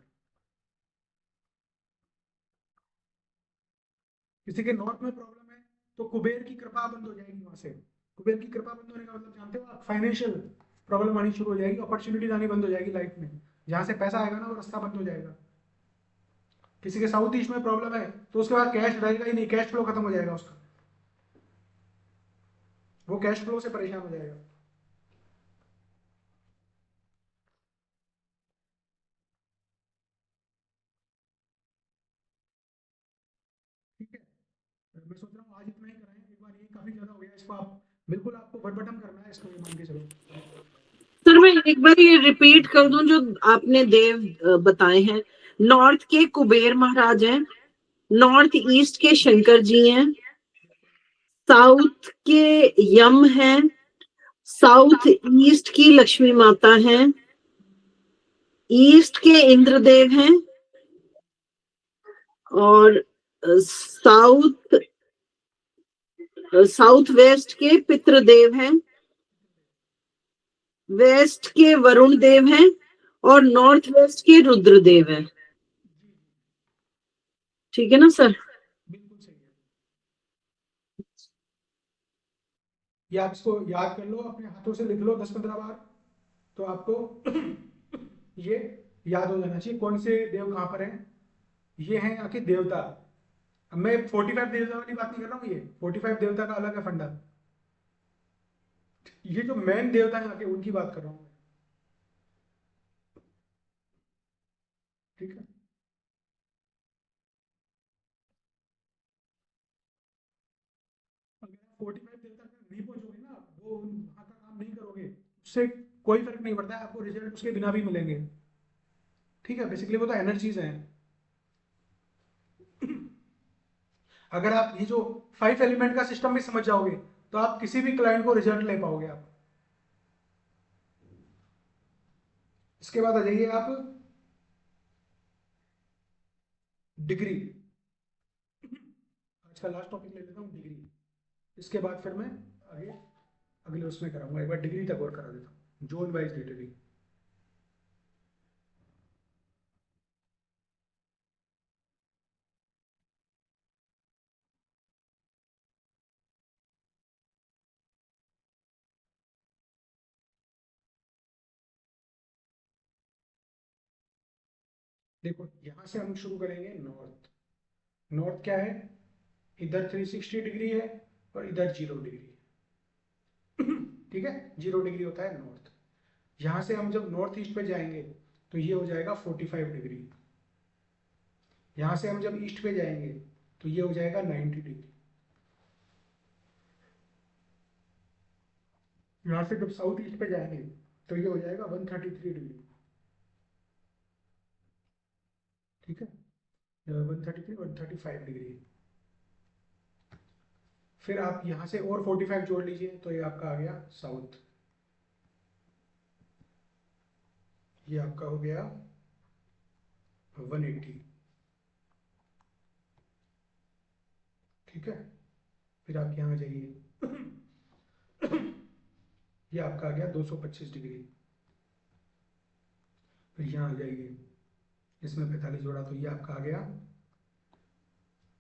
किसी के नॉर्थ में प्रॉब्लम है, तो कुबेर की कृपा बंद हो जाएगी वहां से। कुबेर की कृपा बंद होने का मतलब जानते हो आप, फाइनेंशियल प्रॉब्लम आनी शुरू हो जाएगी, अपॉर्चुनिटीज आनी बंद हो जाएगी लाइफ में। जहां से पैसा आएगा ना, वो रास्ता बंद हो जाएगा। किसी के साउथ ईस्ट में प्रॉब्लम है, तो उसके बाद कैश रहेगा ही नहीं, कैश फ्लो खत्म हो जाएगा उसका, वो कैश फ्लो से परेशान हो जाएगा। ठीक है, मैं सोच रहा हूँ आज इतना ही कराएं एक बार, ये काफी ज्यादा हो गया, इसको आप बिल्कुल आपको वर्बटम करना है इसको, ये मान के चलो। सर मैं एक बार ये रिपीट कर दूं जो आपने देव बताए हैं। नॉर्थ के कुबेर महाराज हैं, नॉर्थ ईस्ट के शंकर जी हैं, साउथ के यम हैं, साउथ ईस्ट की लक्ष्मी माता हैं, ईस्ट के इंद्रदेव हैं, और साउथ साउथ वेस्ट के पितृदेव हैं, वेस्ट के वरुण देव हैं और नॉर्थ वेस्ट के रुद्रदेव हैं। ठीक है ना सर? बिल्कुल सही है। ये आप इसको याद कर लो, अपने हाथों से लिख लो 10-15 बार, तो आपको ये याद हो जाना चाहिए कौन से देव कहाँ पर हैं। ये हैं यहाँ के देवता। अब मैं 45 देवता वाली बात नहीं कर रहा हूँ, ये 45 देवता का अलग है फंडा। ये जो मेन देवता है यहाँ के, उनकी बात कर रहा हूँ मैं। ठीक है। अगर आप 45 देवता तक नहीं पहुंचोगे ना, वो वहाँ का काम नहीं करोगे, उससे कोई फर्क नहीं पड़ता है, आपको रिजल्ट उसके बिना भी मिलेंगे। ठीक है, बेसिकली वो तो एनर्जीज हैं। अगर आप ये जो 5 एलिमेंट का सिस्टम भी समझ जाओगे, तो आप किसी भी क्लाइंट को रिजल्ट ले पाओगे आप। इसके बाद आ जाइए आप डिग्री। आज का लास्ट टॉपिक ले लेता हूँ, डिग्री। इसके बाद फिर मैं आगे अगले उसमें कराऊंगा, एक बार डिग्री तक और करा देता हूँ, जोन वाइज डिग्री। देखो यहाँ से हम शुरू करेंगे नॉर्थ। नॉर्थ क्या है? इधर 360 डिग्री है और इधर 0 डिग्री है। ठीक है, 0 डिग्री होता है नॉर्थ। यहाँ से हम जब नॉर्थ ईस्ट पे जाएंगे तो ये हो जाएगा 45 डिग्री। यहाँ से हम जब ईस्ट पे जाएंगे तो ये हो जाएगा 90 डिग्री। यहाँ से जब साउथ ईस्ट पे जाएंगे तो ये हो जाएगा 133 डिग्री। ठीक है, 133, 135 डिग्री। फिर आप यहाँ से और 45 जोड़ लीजिए, तो ये आपका आ गया साउथ। ये आपका हो गया 180। ठीक है, फिर आप यहाँ जाइए। ये आपका आ गया 225 डिग्री। फिर यहाँ आ जाइए, इसमें 45 जोड़ा तो ये आपका आ गया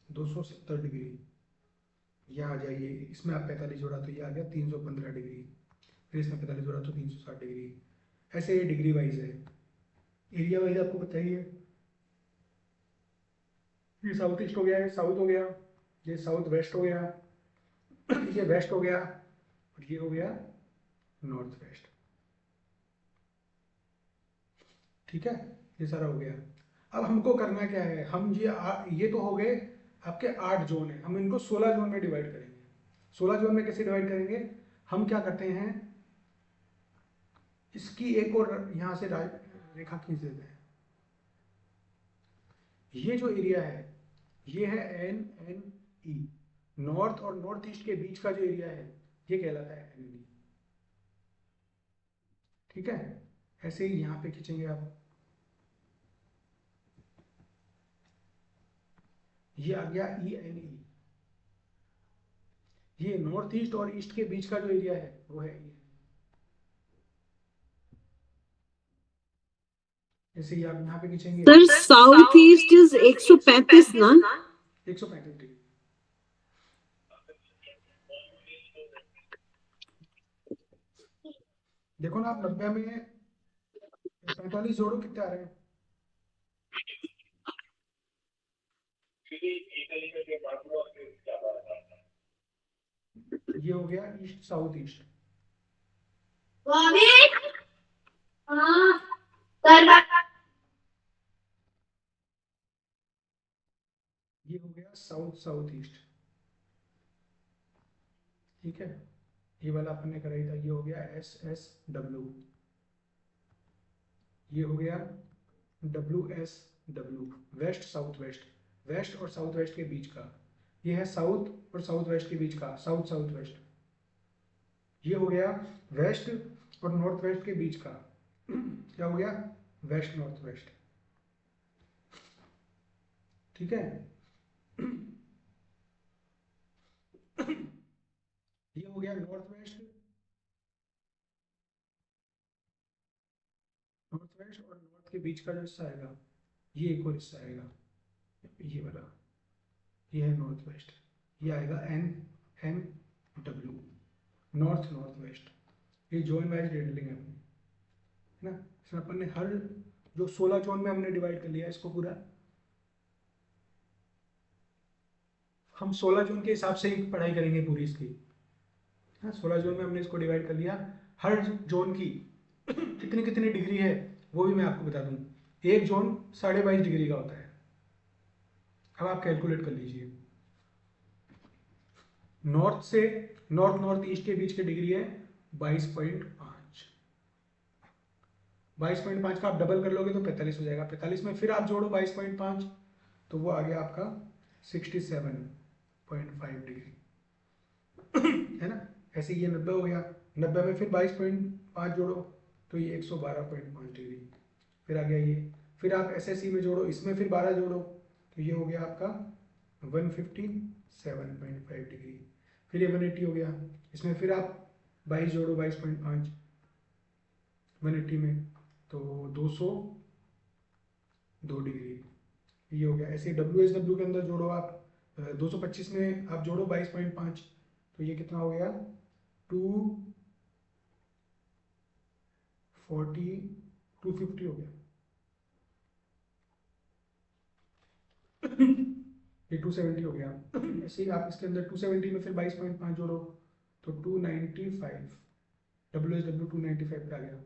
270 डिग्री। यहाँ आ जाइए, इसमें आप 45 जोड़ा तो ये आ गया 315 डिग्री। फिर इसमें 45 जोड़ा तो 360 डिग्री। ऐसे ये डिग्री वाइज है, एरिया वाइज आपको बताइए। ये साउथ ईस्ट हो गया, ये साउथ हो गया, ये साउथ वेस्ट हो गया, ये वेस्ट हो गया, और ये हो गया नॉर्थ वेस्ट। ठीक है, ये सारा हो गया। अब हमको करना क्या है, हम ये तो हो गए आपके 8 जोन है, हम इनको 16 जोन में डिवाइड करेंगे। 16 जोन में कैसे डिवाइड करेंगे? हम क्या करते हैं, इसकी एक और यहाँ से रेखा खींच देते हैं। ये जो एरिया है, ये है NNE। नॉर्थ और नॉर्थ ईस्ट के बीच का जो एरिया है, ये कहलाता है NNE। ठीक है, ऐसे ही यहाँ पे खींचेंगे आप। ये आ गया ENE। ये नॉर्थ ईस्ट और ईस्ट के बीच का जो एरिया है वो है ENE। जैसे ही आप यहाँ पे खींचेंगे, सर साउथ ईस्ट इज 135 ना? 135 डिग्री। देखो ना, आप 90 में 45 जोड़ो, कितने आ रहे हैं? ये हो गया ईस्ट साउथ ईस्ट। ये हो गया साउथ साउथ ईस्ट। ठीक है, ये वाला अपन ने कराई था, ये हो गया SSW। ये हो गया WSW, west south west. West और साउथ वेस्ट के बीच का, ये है साउथ और साउथ वेस्ट के बीच का, साउथ साउथ वेस्ट। ये हो गया वेस्ट और नॉर्थ वेस्ट के बीच का, क्या हो गया? West north west. ठीक है, ये हो गया नॉर्थ वेस्ट, नॉर्थ वेस्ट और नॉर्थ के बीच का जो हिस्सा आएगा, ये एक और हिस्सा आएगा, ये वाला, ये है नॉर्थ वेस्ट, ये आएगा N N W, north north west. ये जोन वाइज रेडलिंग है अपनी, है ना। इसमें अपन ने हर जो 16 जोन में हमने डिवाइड कर लिया इसको पूरा, हम 16 जोन के हिसाब से ही पढ़ाई करेंगे पूरी इसकी। हाँ, 16 जोन में हमने इसको डिवाइड कर लिया। हर जोन की कितनी कितनी डिग्री है वो भी मैं आपको बता दूं। एक जोन 22.5 डिग्री का होता है। अब आप कैलकुलेट कर लीजिए, नॉर्थ से नॉर्थ नॉर्थ ईस्ट के बीच की डिग्री है 22.5। 22.5 का आप डबल कर लोगे तो 45 हो जाएगा। 45 में फिर आप जोड़ो 22.5, तो वो आ गया आपका 67.5 डिग्री, है ना। ऐसे ये 90 हो गया। 90 में फिर 22.5 जोड़ो तो ये 112.5 डिग्री, फिर आ गया ये। फिर आप SSE में जोड़ो, इसमें फिर 12 जोड़ो तो ये हो गया आपका 157.5 डिग्री। फिर ये 180 हो गया, इसमें फिर आप 22 जोड़ो, 22.5 180 में तो 202 डिग्री, ये हो गया। ऐसे WSW के अंदर जोड़ो आप, 225 में आप जोड़ो 22.5 तो ये कितना हो गया 250 हो गया। ये 270 हो गया। ऐसे ही आप इसके अंदर 270 में फिर 22.5 जोड़ो तो 295, WSW 295 पे आ गया, है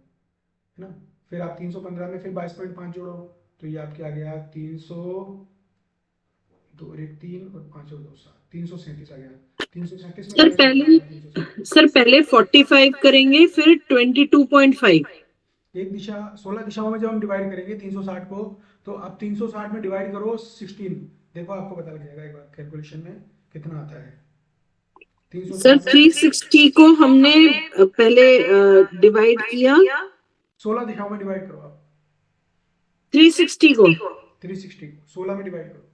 ना। फिर आप 315 में फिर 22.5 जोड़ो तो ये आपके आ गया 300, 2 और 1 3 और 5 और 2 7, 337 आ गया। 337 में सर 22 पहले जोड़ो 337। सर पहले 45 करेंगे फिर 22.5। एक दिशा 16 दिशाओं में जब हम डिवाइड करेंगे 360 को, तो आप 360 में डिवाइड करो 16, देखो आपको पता लग जाएगा एक बार कैलकुलेशन में कितना आता है। सर 360 में 360 को हमने पहले डिवाइड किया, 16 दिशाओं में डिवाइड करो आप, 360 को 360 को 16 में डिवाइड करो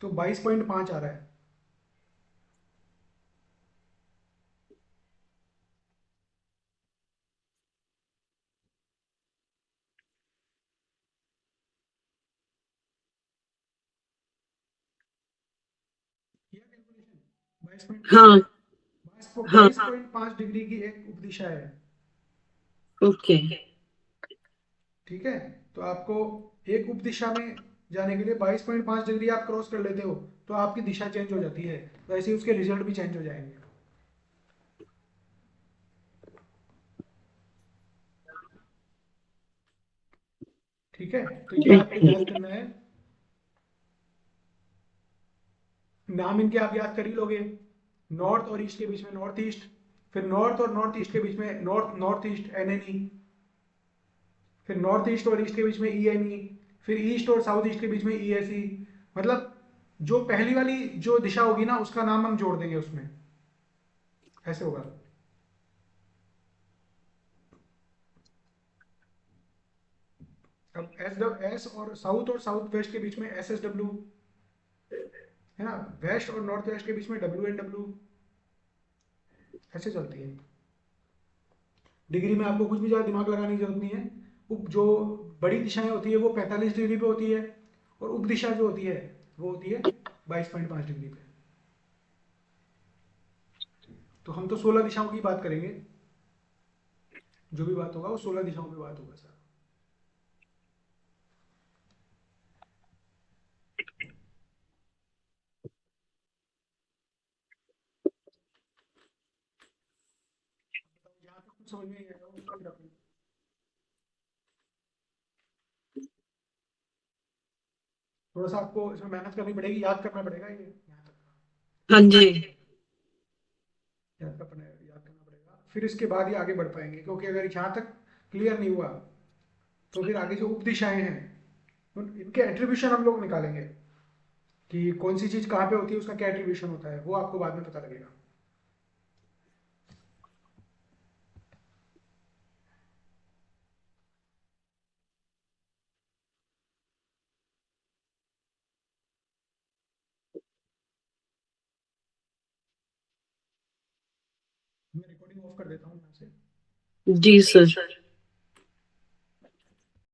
तो 22.5 आ रहा है। किया कैलकुलेशन? 22.5, हाँ हाँ 22.5 डिग्री की एक उपदिशा है, ओके। ठीक है। तो आपको एक उपदिशा में जाने के लिए 22.5 डिग्री आप क्रॉस कर लेते हो तो आपकी दिशा चेंज हो जाती है, तो ऐसे ही उसके रिजल्ट भी चेंज हो जाएंगे। ठीक है, तो ये आपको याद करना है। नाम इनके आप याद कर ही लोगे, नॉर्थ और ईस्ट के बीच में नॉर्थ ईस्ट, फिर नॉर्थ और नॉर्थ ईस्ट के बीच में नॉर्थ नॉर्थ ईस्ट NNE, फिर नॉर्थ ईस्ट और ईस्ट के बीच में ENE, फिर ईस्ट और साउथ ईस्ट के बीच में ESE। मतलब जो पहली वाली जो दिशा होगी ना उसका नाम हम जोड़ देंगे उसमें, ऐसे होगा। अब एस और साउथ वेस्ट के बीच में SSW, है ना। वेस्ट और नॉर्थ वेस्ट के बीच में WNW, ऐसे चलती है। डिग्री में आपको कुछ भी ज़्यादा दिमाग लगाने की जरूरत नहीं है। जो बड़ी दिशाएं होती है वो 45 डिग्री पे होती है, और उप दिशा जो होती है वो होती है 22.5 डिग्री पे। तो हम तो 16 दिशाओं की बात करेंगे, जो भी बात होगा वो 16 दिशाओं पे बात होगा सर। यहाँ तक कुछ समझ में नहीं आएगा उसको फिर अपनी थोड़ा सा आपको इसमें मेहनत करनी पड़ेगी, याद करना पड़ेगा ये यहाँ तक हाँ जी। याद करना पड़ेगा, फिर इसके बाद ही आगे बढ़ पाएंगे। क्योंकि अगर यहाँ तक क्लियर नहीं हुआ तो फिर आगे जो उपदिशाएं हैं इनके एट्रीब्यूशन हम लोग निकालेंगे कि कौन सी चीज कहाँ पे होती है, उसका क्या एट्रीब्यूशन होता है, वो आपको बाद में पता लगेगा। मैं रिकॉर्डिंग ऑफ कर देता हूँ यहाँ से। जी सर।